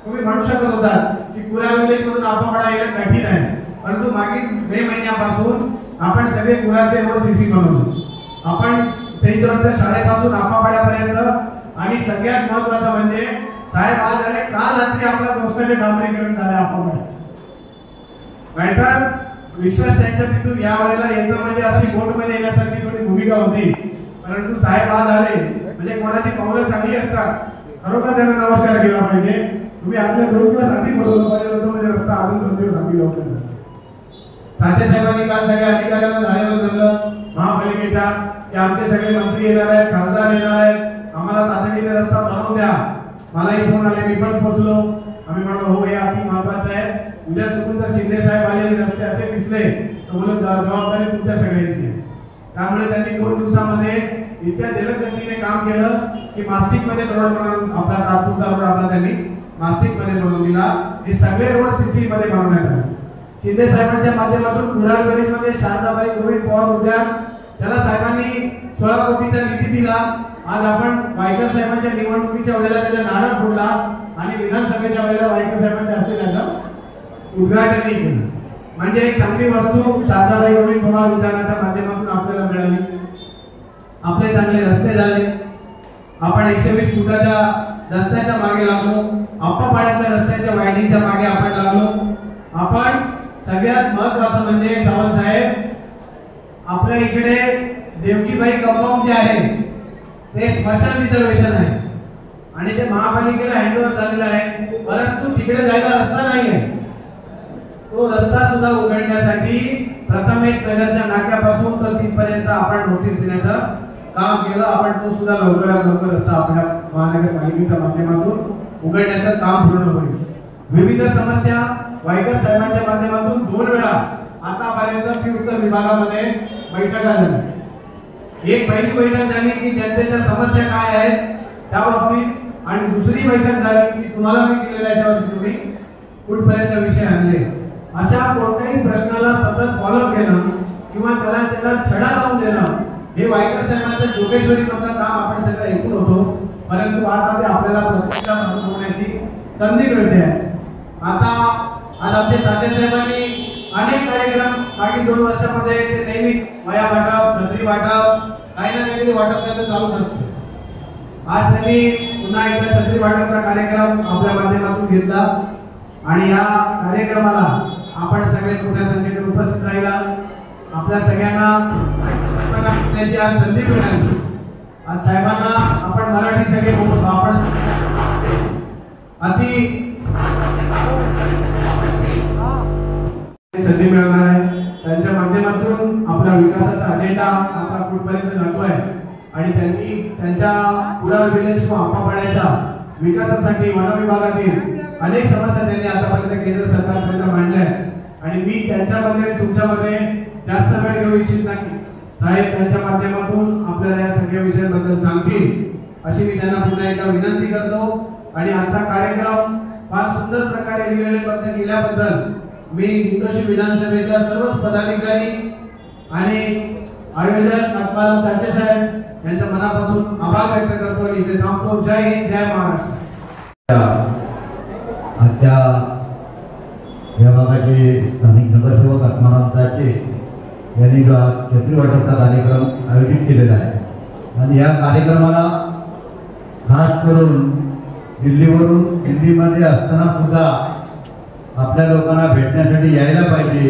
तुम्ही म्हणू शकत होतात की कुराल विलेज मधून आपापाडा येणं कठीण आहे, परंतु मागील मे महिन्यापासून आपण सगळे कुरालचे रोड सीसी बनवले. आपण सेंट जॉर्जच्या शाळेपासून आपापाड्यापर्यंत, आणि सगळ्यात महत्त्वाचं म्हणजे साहेब आज आले, काल रात्री आपल्या दोस्ताचे डांबरीकरण झाले आपापाड्याचं. नाहीतर विश्वास त्यांच्या तिथून या वेळेला येतं म्हणजे अशी बोटमध्ये येण्यासारखी थोडी भूमिका होती, परंतु साहेब आज आले म्हणजे कोणाची पावलं चांगली असतात, खरोखर त्यांना नमस्कार केला पाहिजे. तुम्ही आजच्या 2 दिवस आधी बोलवलं पाहिजे होतं, म्हणजे रस्ता अजून 2 दिवस आधी लवकर झाला. तात्या साहेबांनी काल सगळ्या अधिकाऱ्यांना जाळीवर धरलं महापालिकेच्या की आमचे सगळे मंत्री येणार आहेत, खासदार येणार आहेत, आम्हाला तातडीने रस्ता बनवून द्या. मलाही फोन आले, मी पण पोहोचलो. आम्ही म्हणलो हो हे अति महत्वाचं आहे, उद्या चुकून जर शिंदे साहेब आलेले रस्ते असे दिसले तर बोलत जबाबदारी तुमच्या सगळ्यांची आहे. त्यामुळे त्यांनी 2 दिवसामध्ये इतक्या जलद गतीने काम केलं की मास्टिक मध्ये रोड बनवून आपला तात्पुरता रोड आपला त्यांनी मास्टिक मध्ये बनवून दिला. हे सगळे रोड सीसी मध्ये बनवण्यात आले. शिंदे साहेबांच्या माध्यमातून कुडाळ विलेज मध्ये शारदाबाई गोविंद पवार उद्यान, त्याला साहेबांनी 16 कोटीचा निधी दिला. आज आपण वायकर साहेबांच्या निवडणुकीच्या वेळेला त्याचा नारळ फोडला आणि विधानसभेच्या वेळेला वायकर साहेबांच्या हस्ते त्याचं उद्घाटनही केलं. म्हणजे एक चांगली वस्तू शारदाबाई गोविंद पवार उद्यानाच्या माध्यमातून आपल्याला मिळाली. आपले चांगले रस्ते झाले. आपण 120 फुटाच्या रस्त्याच्या मागे लागलो, आपापाड्याच्या रस्त्याच्या वायडिंगच्या मागे आपण लागलो. आपण सगळ्यात महत्त्वाचं म्हणजे सावंत साहेब, आपल्या इकडे देवकीबाई कंपाऊंड जे आहे ते स्मशान रिझर्वेशन आहे आणि ते महापालिकेला हँडओव्हर झालेलं आहे, परंतु तिकडे जायला रस्ता नाही आहे. तो रस्ता सुद्धा उघडण्यासाठी प्रथमेश नगरच्या नाक्यापासून तर तिथपर्यंत आपण नोटीस देण्याचं काम केलं. आपण तो सुद्धा लवकरात लवकर रस्ता आपल्या महानगरपालिकेच्या माध्यमातून उघडण्याचं काम पूर्ण होईल. विविध समस्या वायकर साहेबांच्या माध्यमातून 2 वेळा आतापर्यंत उत्तर विभागामध्ये बैठका झाल्या. एक पहिली बैठक झाली की जनतेच्या समस्या काय आहेत त्या बाबतीत, आणि दुसरी बैठक झाली की तुम्हाला मी दिलेल्या याच्यावरती तुम्ही कुठपर्यंत विषय आणले. अशा कोणत्याही प्रश्नाला सतत फॉलोअप घेणं किंवा त्याला छडा लावून देणं हे वायकर साहेबांच्या जोगेश्वरी मधलं काम आपण सगळं ऐकून होतो, परंतु आता ते आपल्याला प्रत्यक्षात अनुभवण्याची संधी मिळते आहे. आता आज आमच्या तात्या साहेबांनी अनेक कार्यक्रम मागील 2 वर्षामध्ये ते नेहमी वया वाटप, छत्री वाटप, काही ना काहीतरी वाटप त्याचं चालूच असतं. आज त्यांनी पुन्हा एकदा छत्री वाटपचा कार्यक्रम आपल्या माध्यमातून घेतला आणि या कार्यक्रमाला आपण सगळे मोठ्या संख्येने उपस्थित राहिला. आपल्या सगळ्यांना आपल्याची आज संधी मिळाली। आज साहेबांना आपण मराठी सगळे आपण अति संधी मिळणार आहे। त्यांच्या माध्यमातून आपला विकासाचा अजेंडा आपला कुठपर्यंत जातोय आणि त्यांनी त्यांच्या कुडाळ विलेज किंवा आपापाड्याच्या विकासासाठी वन विभागातील अनेक समस्या त्यांनी आतापर्यंत केंद्र सरकारपर्यंत मांडल्या आणि मी त्यांच्यामध्ये तुमच्यामध्ये जास्त वेळ घेऊ इच्छित नाही। साहेब त्यांच्या माध्यमातून आपल्याला या सगळ्या विषयांबद्दल सांगतील अशी मी त्यांना पुन्हा एकदा विनंती करतो आणि आजचा कार्यक्रम फार सुंदर प्रकारे नियोजनबद्ध केल्याबद्दल मी दिंडोशी विधानसभेच्या सर्वच पदाधिकारी आणि आयोजक आत्माराम चाचे साहेब यांच्या मनापासून आभार व्यक्त करतो आणि इथे थांबतो। जय हिंद, जय महाराष्ट्र। आजच्या या भागाचे स्थानिक नगरसेवक आत्माराम चाचे यांनी छत्री वाटपचा कार्यक्रम आयोजित केलेला आहे आणि या कार्यक्रमाला खास करून दिल्लीमध्ये असताना सुद्धा आपल्या लोकांना भेटण्यासाठी यायला पाहिजे,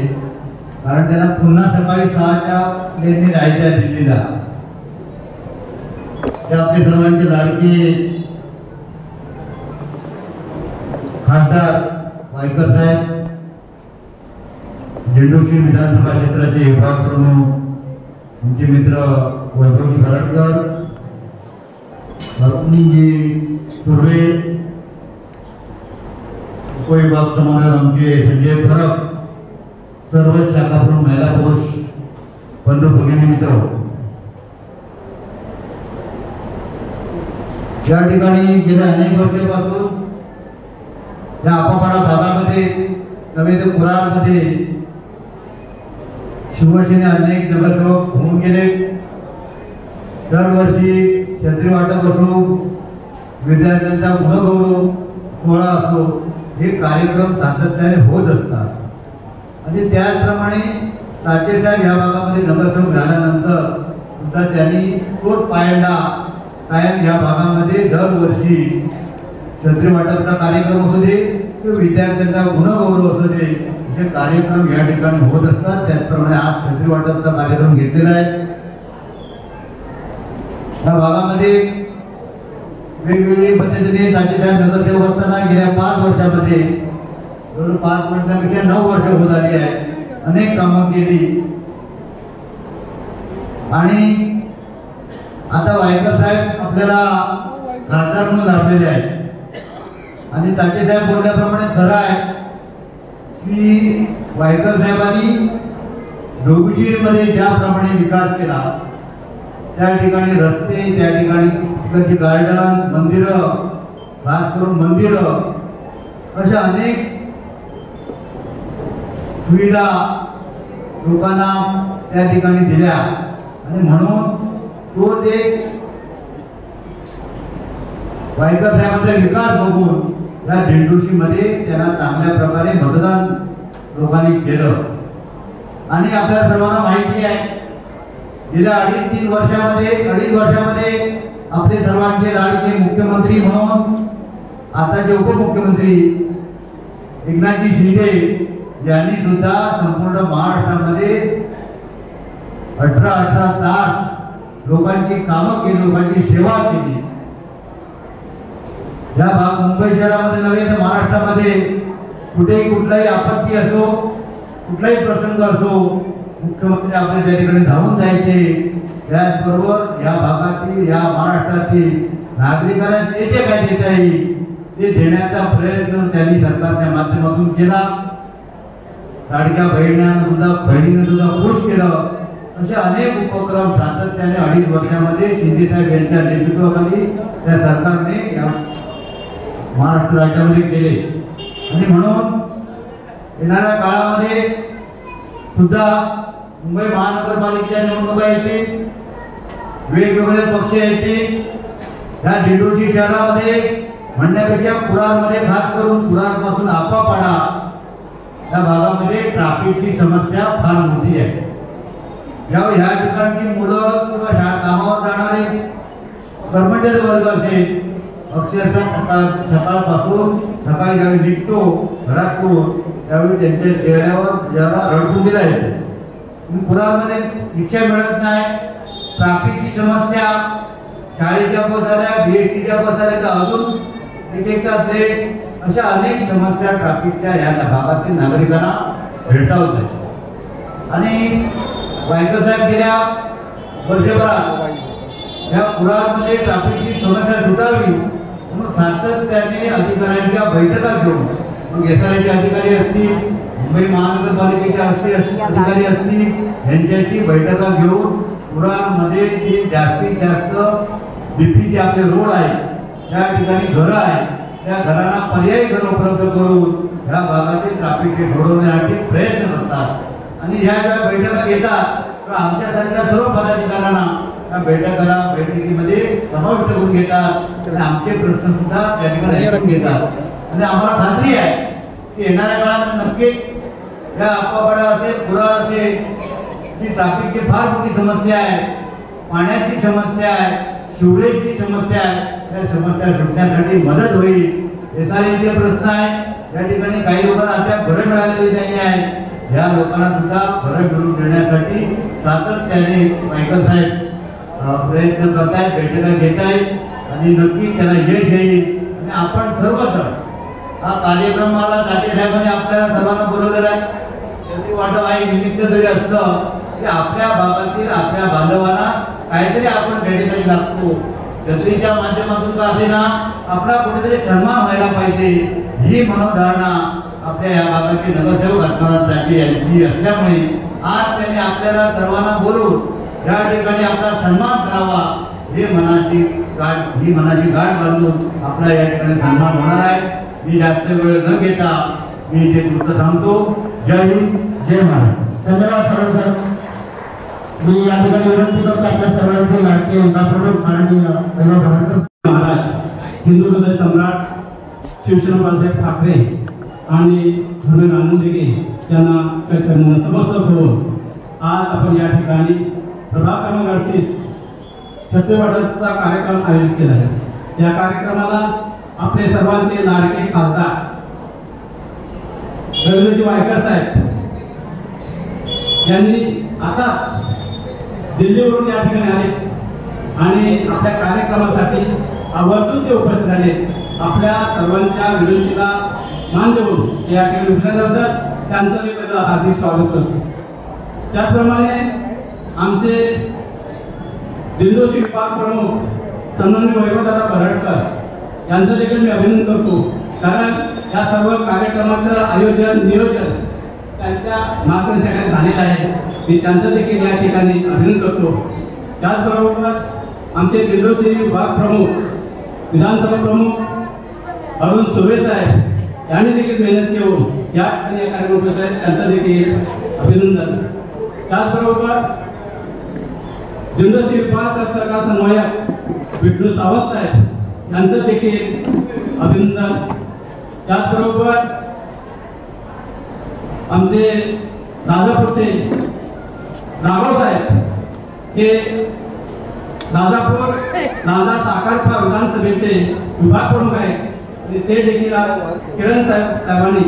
कारण त्यांना पुन्हा सकाळी 6च्या प्लेनने जायचं आहे दिल्लीला। ते आपले सर्वांचे लाडके खासदार वायकर साहेब, दिंडोशी विधानसभा क्षेत्राचे विभाग प्रमुख, आमचे मित्र वैभवजी खरडकर, अरुणजी सुर्वे, उपविभाग समन्वयक आमचे संजय फरक, सर्व शाखा प्रमुख, महिला पुरुष बंधू भगिनी मित्र, या ठिकाणी गेल्या अनेक वर्षांपासून या आपापाडा भागामध्ये नव्हे तर कुडाळमध्ये शिवसेने अनेक नगरसेवक होऊन गेले। दरवर्षी छत्री वाटप असो, विद्यार्थ्यांचा गुणगौरव सोहळा असो, हे कार्यक्रम सातत्याने होत असतात आणि त्याचप्रमाणे चाचे साहेब या भागामध्ये नगरसेवक झाल्यानंतर सुद्धा त्यांनी तोच पायंडा कायम या भागामध्ये दरवर्षी छत्री वाटपचा कार्यक्रम असू दे किंवा विद्यार्थ्यांचा गुणगौरव असू दे, असे कार्यक्रम या ठिकाणी होत असतात। त्याचप्रमाणे आज छत्री वाटपचा कार्यक्रम घेतलेला आहे। या भागामध्ये वेगवेगळी पद्धतीने चाचे साहेब नगरसेवक असताना गेल्या 5 वर्षामध्ये 5 वर्षांपेक्षा 9 वर्ष होत आली आहे, अनेक कामं केली आणि आता वायकर साहेब आपल्याला खासदार म्हणून लाभलेले आहेत आणि चाचे साहेब बोलल्याप्रमाणे खरं आहे की वायकर साहेबांनी दोघीशीमध्ये ज्याप्रमाणे विकास केला, त्या ठिकाणी रस्ते, त्या ठिकाणी तिकडची गार्डन, मंदिरं, खास करून मंदिरं, अशा अनेक सुविधा लोकांना त्या ठिकाणी दिल्या आणि म्हणून तो एक वायकर साहेबांचा विकास बघून या दिंडोशीमध्ये त्यांना चांगल्या प्रकारे मतदान लोकांनी केलं आणि आपल्या सर्वांना माहिती आहे गेल्या 2.5 वर्षामध्ये आपले सर्वांचे लाडके मुख्यमंत्री म्हणून आताचे उपमुख्यमंत्री एकनाथजी शिंदे यांनी सुद्धा संपूर्ण महाराष्ट्रामध्ये 18 तास लोकांची कामं केली, लोकांची सेवा केली। या भाग मुंबई शहरामध्ये नव्हे तर महाराष्ट्रामध्ये कुठेही कुठलाही आपत्ती असो, कुठलाही प्रसंग असो, मुख्यमंत्री आपल्या त्या ठिकाणी धावून जायचे। त्याचबरोबर या भागातील, या महाराष्ट्रातील नागरिकांना जे जे काय देता येईल ते देण्याचा प्रयत्न त्यांनी सरकारच्या माध्यमातून केला। लाडक्या बहिणीनं सुद्धा खुश केलं। असे अनेक उपक्रम सातत्याने 2.5 वर्षामध्ये शिंदे साहेब यांच्या नेतृत्वाखाली त्या सरकारने या महाराष्ट्र राज्यामध्ये केले आणि म्हणून येणाऱ्या काळामध्ये सुद्धा मुंबई महानगरपालिकेच्या निवडणुका येतील, वेगवेगळे पक्ष येतील। या दिंडोशी शहरामध्ये म्हणण्यापेक्षा कुडाळमध्ये, खास करून कुडाळपासून आपापाडा या भागामध्ये ट्रॅफिकची समस्या फार मोठी आहे। यावेळी ह्या ठिकाणची मुलं किंवा शाळा कामावर जाणारे कर्मचारी वर्ग असेल, अक्षरशः सकाळपासून सकाळी ज्यावेळी निघतो घरातून त्यावेळी त्यांच्या चेहऱ्यावर जरा रडकून दिला येतो पुरामध्ये रिक्षा मिळत नाही, ट्रॅफिकची समस्या, शाळेच्या बस आल्या, BSTच्या बस आल्या तर अजून एक तास लेट, अशा अनेक समस्या ट्रॅफिकच्या या भागातील नागरिकांना भेडसावत आहेत. आणि वायकर साहेब गेल्या वर्षभरात या पुरामध्ये ट्रॅफिकची समस्या सुटावी म्हणून सातत्याने अधिकाऱ्यांच्या बैठका घेऊन, मग SRAचे अधिकारी असतील, मुंबई महानगरपालिकेचे अधिकारी असतील, यांच्याशी बैठका घेऊन पुरामध्ये जे जास्तीत जास्त BPचे आपले रोड आहेत, त्या ठिकाणी घरं आहेत, त्या घरांना पर्यायी घर उपलब्ध करून ह्या भागातील ट्रॅफिक घडवण्यासाठी प्रयत्न करतात. आणि ह्या ज्या बैठका घेतात तर आमच्यासारख्या सर्व पदाधिकाऱ्यांना त्या बैठकीमध्ये समाविष्ट करून घेतात आणि आमचे प्रश्न सुद्धा त्या ठिकाणी ऐकून घेतात. आणि आम्हाला खात्री आहे की येणाऱ्या काळात नक्कीच या आपापडा असेल, पुरा असेल, जी ट्रॅफिकची फार मोठी समस्या आहे, पाण्याची समस्या आहे, शिवरेजची समस्या आहे, त्या समस्या सुटण्यासाठी मदत होईल. SRAचे प्रश्न आहे, या ठिकाणी काही लोकांना अद्याप घरं मिळालेली नाही आहे, या लोकांना सुद्धा घरं मिळवून देण्यासाठी सातत्याने वायकर साहेब प्रयत्न करतायत, बैठका घेत आहेत आणि नक्की त्याला यश येईल. आणि आपण सर्वजण हा कार्यक्रमाला जाटे साहेबांनी आपल्याला सर्वांना बोलवलेला आहे. त्याची वाटप आहे निमित्त जरी असलं की आपल्या भागातील आपल्या बांधवांना काहीतरी आपण भेटीसाठी लागतो, जत्रेच्या माध्यमातून का असेना आपला कुठेतरी सन्मान व्हायला पाहिजे, ही मनोधारणा आपल्या या भागाचे नगरसेवक आत्माराम यांची असल्यामुळे आज त्यांनी आपल्याला सर्वांना बोलवून या ठिकाणी आपला सन्मान करावा, ही मनाची गाठ बांधून आपला या ठिकाणी सन्मान होणार आहे. मी जास्त वेळ न घेता मी इथे तुमचं थांबतो. जय हिंद, जय महाराष्ट्र. धन्यवाद सर्वांना. मी या ठिकाणी विनंती करतो आपल्या सर्वांचे लाडके युगाप्रमुख माननीय महाराज, हिंदू हृदय सम्राट शिवसेना बाळासाहेब ठाकरे आणि धर्मेंद्र आनंदगे यांना नतमस्तक होऊन आज आपण या ठिकाणी प्रभाग क्रमांक 38 छत्रवाडाचा कार्यक्रम आयोजित केला आहे. या कार्यक्रमाला आपले सर्वांचे लाडके खासदार रवींद्रजी वायकर साहेब यांनी आताच दिल्लीवरून या ठिकाणी आले आणि आपल्या कार्यक्रमासाठी आवर्जून ते उपस्थित झाले. आपल्या सर्वांच्या विनंतीला मान देऊन या ठिकाणी उपस्थितीबद्दल त्यांचं मी पहिलं हार्दिक स्वागत करतो. त्याचप्रमाणे आमचे दिंडोशी विभाग प्रमुख सन्माननीय वैभवदादा बरडकर यांचं देखील मी अभिनंदन करतो, कारण या सर्व कार्यक्रमाचं आयोजन नियोजन त्यांच्या मार्गदर्शनाखाली झालेलं आहे. मी त्यांचं देखील या ठिकाणी अभिनंदन करतो. त्याचबरोबर आमचे दिंडोशी विभाग प्रमुख, विधानसभा प्रमुख अरुण सुर्वे साहेब यांनी देखील मेहनत घेऊन या ठिकाणी कार्यक्रम करत आहेत, त्यांचं देखील अभिनंदन. त्याचबरोबर दिंडोशी विभाग सहकार समन्वयक विष्णू सावंत साहेब यांचं देखील अभिनंदन. त्याचबरोबर आमचे राजापूरचे राघव साहेब हे राजापूर राजा साखरपा विधानसभेचे विभाग प्रमुख आहेत आणि ते देखील किरण साहेबांनी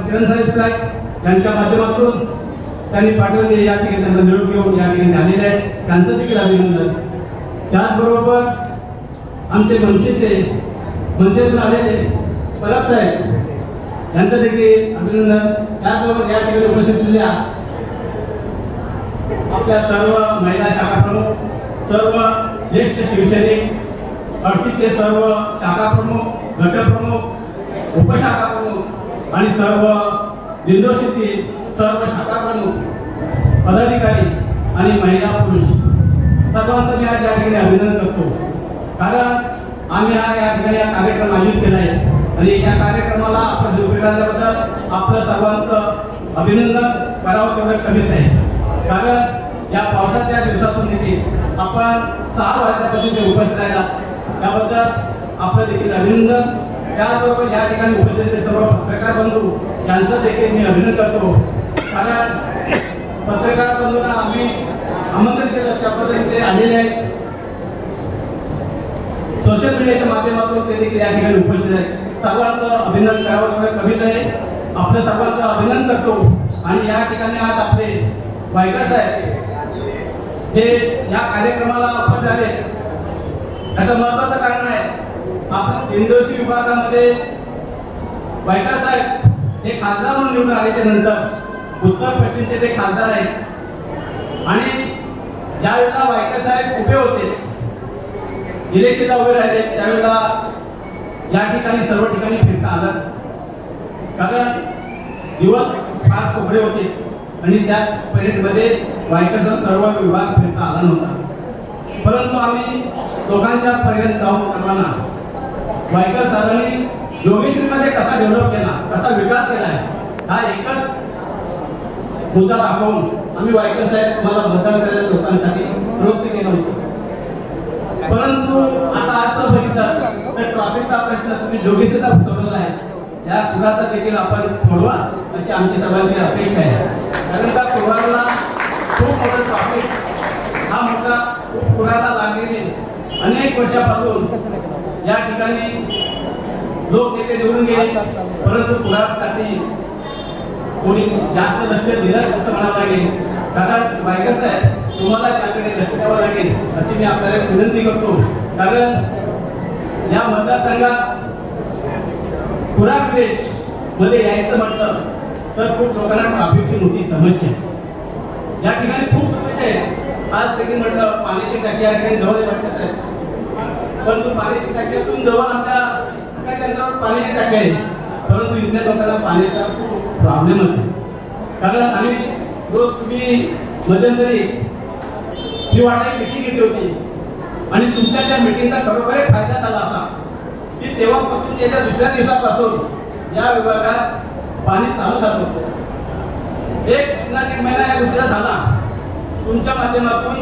किरण साहेब यांच्या माध्यमातून त्यांनी पाठवले या ठिकाणी त्यांना निरोप घेऊन या ठिकाणी आलेले आहेत, त्यांचं देखील अभिनंदन. त्याचबरोबर आमचे मनसेतून आलेले परब साहेब यांचं देखील अभिनंदन. त्याचबरोबर या ठिकाणी उपस्थित असलेल्या आपल्या सर्व महिला शाखा प्रमुख, सर्व ज्येष्ठ शिवसैनिक, 38चे सर्व शाखा प्रमुख, गटप्रमुख, उपशाखा प्रमुख आणि सर्व दिंडोशीतील सर्व शाखा प्रमुख, पदाधिकारी आणि महिला पुरुष सर्वांचं मी आज या ठिकाणी अभिनंदन करतो, कारण आम्ही हा या ठिकाणी कार्यक्रम आयोजित केला आहे आणि या कार्यक्रमाला आपण जोडले आल्याबद्दल आपलं सर्वांचं अभिनंदन करावं तेवढं कमीच आहे. कारण या पावसाच्या दिवसातून देखील आपण 6 वाजल्यापासून ते उपस्थित राहिला त्याबद्दल आपलं देखील अभिनंदन. त्याचबरोबर या ठिकाणी उपस्थित सर्व पत्रकार बंधू यांचं देखील मी अभिनंदन करतो, कारण पत्रकार बंधूंना आम्ही आमंत्रित केलं त्या पद्धतीने ते आलेले आहेत. सोशल मीडियाच्या माध्यमातून ते देखील या ठिकाणी उपस्थित आहेत. सर्वांचं अभिनंदन करावं तेवढं कमीच आहे. आपलं सर्वांचं अभिनंदन करतो आणि या ठिकाणी आज आपले वायकर साहेब हे या कार्यक्रमाला उपस्थित झाले, याचं महत्वाचं कारण आहे आपण दिनदर्शी विभागामध्ये वायकर साहेब हे खासदार म्हणून निवडून आल्याच्या नंतर उत्तर पश्चिमचे ते खासदार आहेत आणि ज्या वेळेला वायकर साहेब उभे होते, इलेक्शनला उभे राहिले, त्यावेळेला या ठिकाणी सर्व ठिकाणी फिरता आलं, कारण दिवस फार कोरडे होते आणि त्या पिरियडमध्ये वायकरचा सर्व विभाग फिरता आला नव्हता. परंतु आम्ही लोकांच्या पर्यंत जाऊन सर्वांना वायकर साहेबांनी योगेश्वरीमध्ये कसा डेव्हलप केला, कसा विकास केला आहे, हा एकच मुद्दा दाखवून आम्ही वायकर साहेब तुम्हाला मतदान करायला लोकांसाठी प्रवृत्त केलं होतं. परंतु आता असं बघितलं तर ट्रॅफिकचा प्रश्न तुम्ही योगेश्वरीचा सोडवला आहे, या पुराचा देखील आपण सोडवा अशी आमची सर्वांची अपेक्षा आहे. कारण का पुराला खूप मोठं ट्रॅफिक हा मोठा पुराला लागलेली अनेक वर्षापासून या ठिकाणी लोक नेते निवडून गेले, परंतु पुरासाठी कोणी जास्त लक्ष दिलं असं म्हणावं लागेल. कारण वायकर साहेब तुम्हाला त्याकडे लक्ष द्यावं लागेल अशी मी आपल्याला विनंती करतो. कारण या मतदारसंघात पुरा विलेज मध्ये यायचं म्हटलं तर खूप लोकांना ट्रॅफिकची मोठी समस्या आहे. या ठिकाणी खूप समस्या आहे. आज देखील म्हटलं पाण्याची टाकी या ठिकाणी जवळ वाटत आहे, परंतु पाण्याची टाकीतून जवळ आमच्या अंतरावर पाण्याची टाकी आहे, परंतु इथल्या लोकांना पाण्याचा खूप प्रॉब्लेमच आहे. कारण आम्ही रोज तुम्ही मध्यंतरी ही वाटाची मीटिंग घेतली होती आणि तुमच्या त्या मीटिंगचा खरोखर फायदा झाला असा की तेव्हापासून त्याच्या दुसऱ्या दिवसापासून या विभागात पाणी चालू झालं होतं. एक महिना या गोष्टीला झाला, तुमच्या माध्यमातून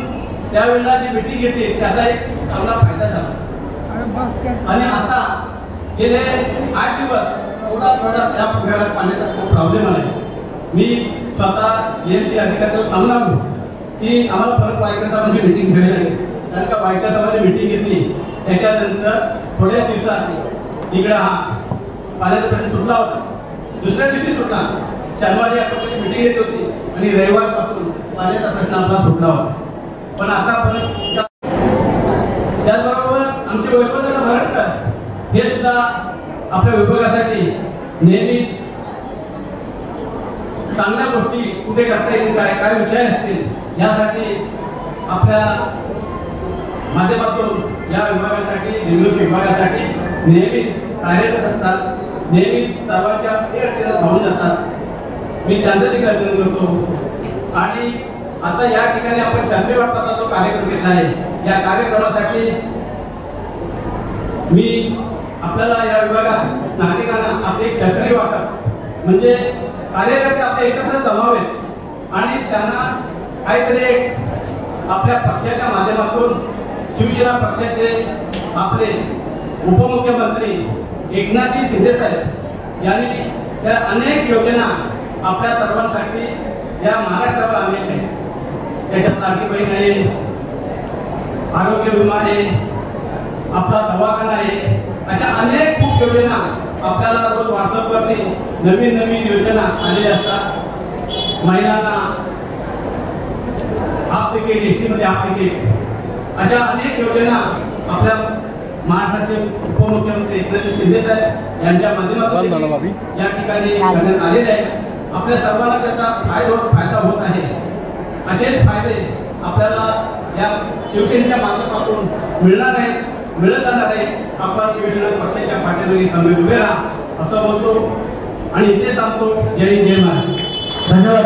त्यावेळेला जी मीटिंग घेतली त्याचा एक चांगला फायदा झाला. आणि आता गेले 8 दिवस थोडा या विभागात पाण्याचा खूप प्रॉब्लेम आहे. मी स्वतः एमसी अधिकाऱ्याला सांगणार की आम्हाला परत वायकर साहेबांची मीटिंग घ्यावी लागेल. कारण का वायकर साहेबांनी मीटिंग घेतली त्याच्यानंतर थोड्या दिवसात इकडे हा पाण्याचा प्रश्न सुटला होता, दुसऱ्या दिवशी सुटला. शनिवारी आपण मीटिंग घेतली होती आणि रविवारपासून पाण्याचा प्रश्न आपला सुटला होता. पण आता परत त्याचबरोबर आमचे वैभवदादा मराठकर हे सुद्धा आपल्या विभागासाठी नेहमीच चांगल्या गोष्टी कुठे करता येईल, काय विषय असतील यासाठी आपल्या माध्यमातून या विभागासाठी निवडणूक विभागासाठी नेहमी कार्यरत असतात, नेहमी सर्वांच्या धावून जातात. मी त्यांचं देखील अभिनंदन करतो. आणि आता या ठिकाणी आपण चंद्री वाटपाचा जो कार्यक्रम घेतला आहे, या कार्यक्रमासाठी मी आपल्याला या विभागात नागरिकांना आपली छत्री वाटप म्हणजे कार्यकर्ते आपले एकत्र जमावेत आणि त्यांना काहीतरी आपल्या पक्षाच्या माध्यमातून शिवसेना पक्षाचे आपले उपमुख्यमंत्री एकनाथजी शिंदे साहेब यांनी त्या अनेक योजना आपल्या सर्वांसाठी या महाराष्ट्रावर आणलेल्या आहेत. त्याच्यात लाडकी बहीण आहे, आरोग्य विमा आहे, आपला दवाखाना आहे, अशा अनेक खूप योजना आपल्याला रोज व्हॉट्सअपवरती नवीन नवीन योजना आलेल्या असतात. महिलांना हाफ तिकीट, एसटी मध्ये हाफ तिकीट, अशा अनेक योजना आपल्या महाराष्ट्राचे उपमुख्यमंत्री एकनाथ शिंदे साहेब यांच्या माध्यमातून या ठिकाणी करण्यात आलेले आहे. आपल्या सर्वांना त्याचा फायदा होत आहे. असेच फायदे आपल्याला या शिवसेनेच्या माध्यमातून मिळणार आहेत, मिळत जाणार आहे. आपण शिवसेना पक्षाच्या पाठीमागे खंबीर उभे राहा असं बोलतो आणि इथे सांगतो जय हिंद जय महाराष्ट्र. धन्यवाद.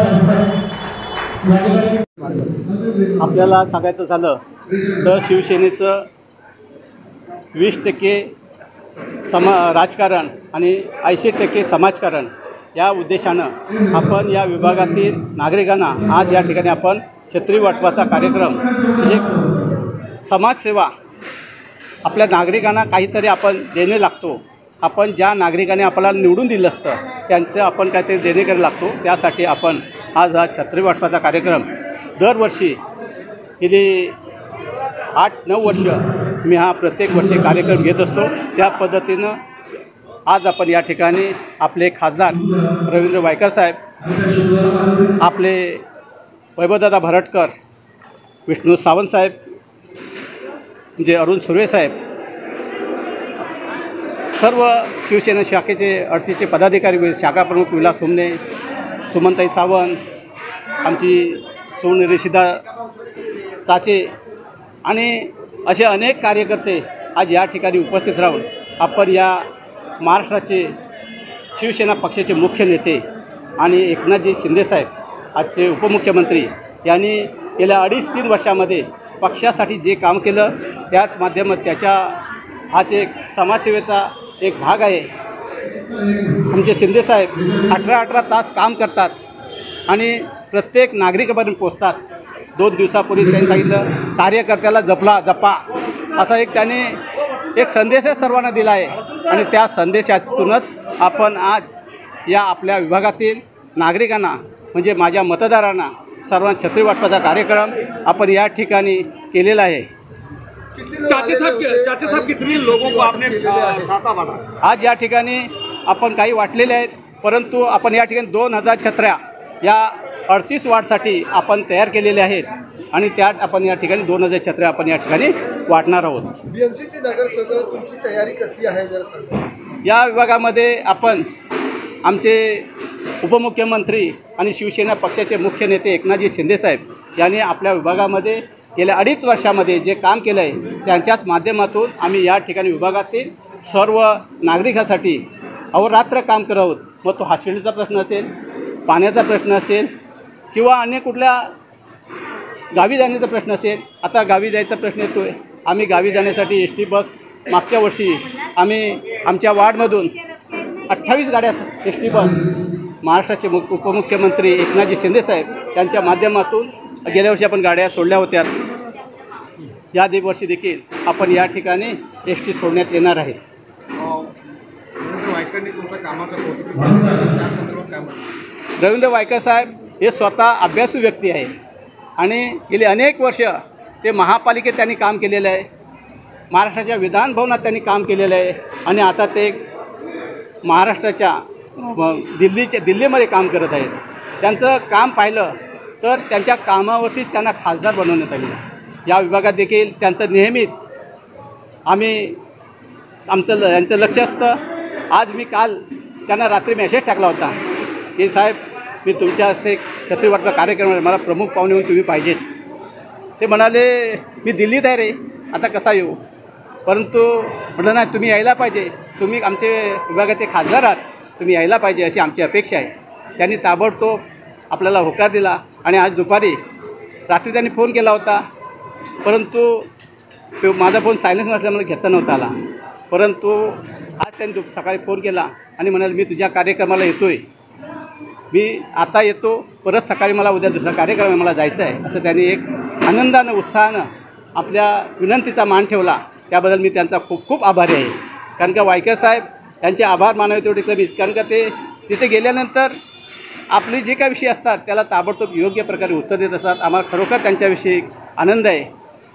आपल्याला सांगायचं झालं तर शिवसेनेचं 20% राजकारण आणि 80% समाजकारण या उद्देशानं आपण या विभागातील नागरिकांना आज या ठिकाणी आपण छत्री वाटपाचा कार्यक्रम, एक समाजसेवा, आपल्या नागरिकांना काहीतरी आपण देणे लागतो. आपण ज्या नागरिकांनी आपल्याला निवडून दिलं असतं त्यांचं आपण काहीतरी देणे करायला लागतो. त्यासाठी आपण आज हा छत्री वाटपाचा कार्यक्रम दरवर्षी गेली 8-9 वर्ष मी हा प्रत्येक वर्षी कार्यक्रम घेत असतो. त्या पद्धतीनं आज आपण या ठिकाणी आपले खासदार रवींद्र वायकर साहेब, आपले वैभवदादा भरटकर, विष्णू सावंतसाहेब, म्हणजे अरुण सुर्वेसाहेब, सर्व शिवसेना शाखेचे 38चे पदाधिकारी, शाखा प्रमुख विलास हुमने, सुमनताई सावंत, आमची सोन रेशिदा चाचे आणि असे अनेक कार्यकर्ते आज या ठिकाणी उपस्थित राहून आपण या महाराष्ट्राचे शिवसेना पक्षाचे मुख्य नेते आणि एकनाथजी शिंदेसाहेब, आजचे उपमुख्यमंत्री, यांनी गेल्या 2.5-3 वर्षामध्ये पक्षासाठी जे काम केलं त्याच माध्यमात त्याच्या हाच एक समाजसेवेचा एक भाग आहे. आमचे शिंदेसाहेब 18 तास काम करतात आणि प्रत्येक नागरिकापर्यंत पोचतात. 2 दिवसापूर्वी त्यांनी सांगितलं, कार्यकर्त्याला जपा असा एक त्यांनी एक संदेशच सर्वांना दिला आहे आणि त्या संदेशातूनच आपण आज या आपल्या विभागातील नागरिकांना, म्हणजे माझ्या मतदारांना सर्वांना छत्री वाटपाचा कार्यक्रम आपण या ठिकाणी केलेला आहे. चाचे साहब कितने लोगों को आपने छाता बांधा? आज या ठिकाणी आपण काही वाटलेले आहेत, परंतु आपण या ठिकाणी 2000 छत्र्या या 38 वार्डसाठी आपण तयार केलेल्या आहेत आणि त्यात आपण या ठिकाणी 2000 छत्र्या आपण या ठिकाणी वाटणार आहोत. बीएमसीची नगरसेवक तुमची तयारी कशी आहे जरा सांगा. या विभागामध्ये आपण आमचे उपमुख्यमंत्री आणि शिवसेना पक्षाचे मुख्य नेते एकनाथजी शिंदेसाहेब यांनी आपल्या विभागामध्ये गेल्या 2.5 वर्षामध्ये जे काम केलं आहे त्यांच्याच माध्यमातून आम्ही या ठिकाणी विभागातील सर्व नागरिकांसाठी अहोरात्र काम करत आहोत. मग तो हॉस्पिटलचा प्रश्न असेल, पाण्याचा प्रश्न असेल किंवा अन्य कुठल्या गावी जाण्याचा प्रश्न असेल. आता गावी जायचा प्रश्न येतो आहे. आम्ही गावी जाण्यासाठी एस टी बस मागच्या वर्षी आम्ही आमच्या वार्डमधून 28 गाड्या एस टी बस महाराष्ट्राचे उपमुख्यमंत्री एकनाथजी शिंदेसाहेब यांच्या माध्यमातून गेल्या वर्षी आपण गाड्या सोडल्या होत्या. या वर्षी देखील आपण या ठिकाणी एस टी सोडण्यात येणार आहे. रवींद्र वायकर साहेब हे स्वतः अभ्यासू व्यक्ती आहे आणि गेली अनेक वर्ष ते महापालिकेत त्यांनी काम केलेलं आहे, महाराष्ट्राच्या विधानभवनात त्यांनी काम केलेलं आहे आणि आता ते महाराष्ट्राच्या दिल्लीमध्ये काम करत आहेत. त्यांचं काम पाहिलं तर त्यांच्या कामावरतीच त्यांना खासदार बनवण्यात आले. या विभागात देखील त्यांचं नेहमीच यांचं लक्ष असतं. आज मी काल त्यांना रात्री मेसेज टाकला होता की साहेब, मी तुमच्या हस्ते छत्री वाटपा कार्यक्रम मला प्रमुख पाहुणे म्हणून तुम्ही पाहिजेत. ते म्हणाले मी दिल्लीत आहे रे, आता कसा येऊ, परंतु म्हटलं नाही, तुम्ही यायला पाहिजे, तुम्ही आमचे विभागाचे खासदार आहात, तुम्ही यायला पाहिजे अशी आमची अपेक्षा आहे. त्यांनी ताबडतोब आपल्याला होकार दिला आणि आज दुपारी रात्री त्यांनी फोन केला होता, परंतु माझा फोन सायलेन्स नसल्यामुळे घेता नव्हता आला. परंतु आज त्यांनी सकाळी फोन केला आणि म्हणाले मी तुझ्या कार्यक्रमाला येतो आहे, मी आता येतो, परत सकाळी मला उद्या दुसरा कार्यक्रम मला जायचं आहे, असं त्यांनी एक आनंदानं उत्साहानं आपल्या विनंतीचा मान ठेवला. त्याबद्दल मी त्यांचा खूप खूप आभारी आहे. कारण का वायकर साहेब यांचे आभार मानावे तेवढे कमीच. कारण का ते तिथे गेल्यानंतर आपले जे काही विषय असतात त्याला ताबडतोब योग्य प्रकारे उत्तर देत असतात. आम्हाला खरोखर त्यांच्याविषयी आनंद आहे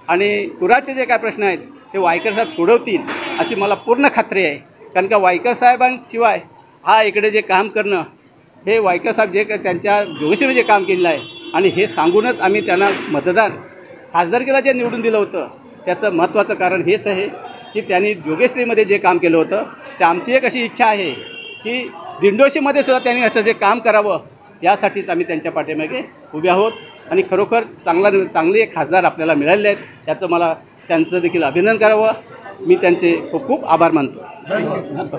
आणि पुराचे जे काय प्रश्न आहेत ते वायकर साहेब सोडवतील अशी मला पूर्ण खात्री आहे. कारण का वायकर साहेबांशिवाय हा इकडे जे काम करणं हे वायकर साहेब जे त्यांच्या जोगेश्वरी जे काम केलेलं आहे आणि हे सांगूनच आम्ही त्यांना मतदान खासदारकीला जे निवडून दिलं होतं त्याचं महत्त्वाचं कारण हेच आहे की त्यांनी जोगेश्वरीमध्ये जे काम केलं होतं. ते आमची एक अशी इच्छा आहे की दिंडोशीमध्ये सुद्धा त्यांनी असं जे काम करावं यासाठीच आम्ही त्यांच्या पाठीमागे उभे आहोत आणि खरोखर चांगले एक खासदार आपल्याला मिळालेले आहेत. याचं मला त्यांचं देखील अभिनंदन करावं. मी त्यांचे खूप खूप आभार मानतो.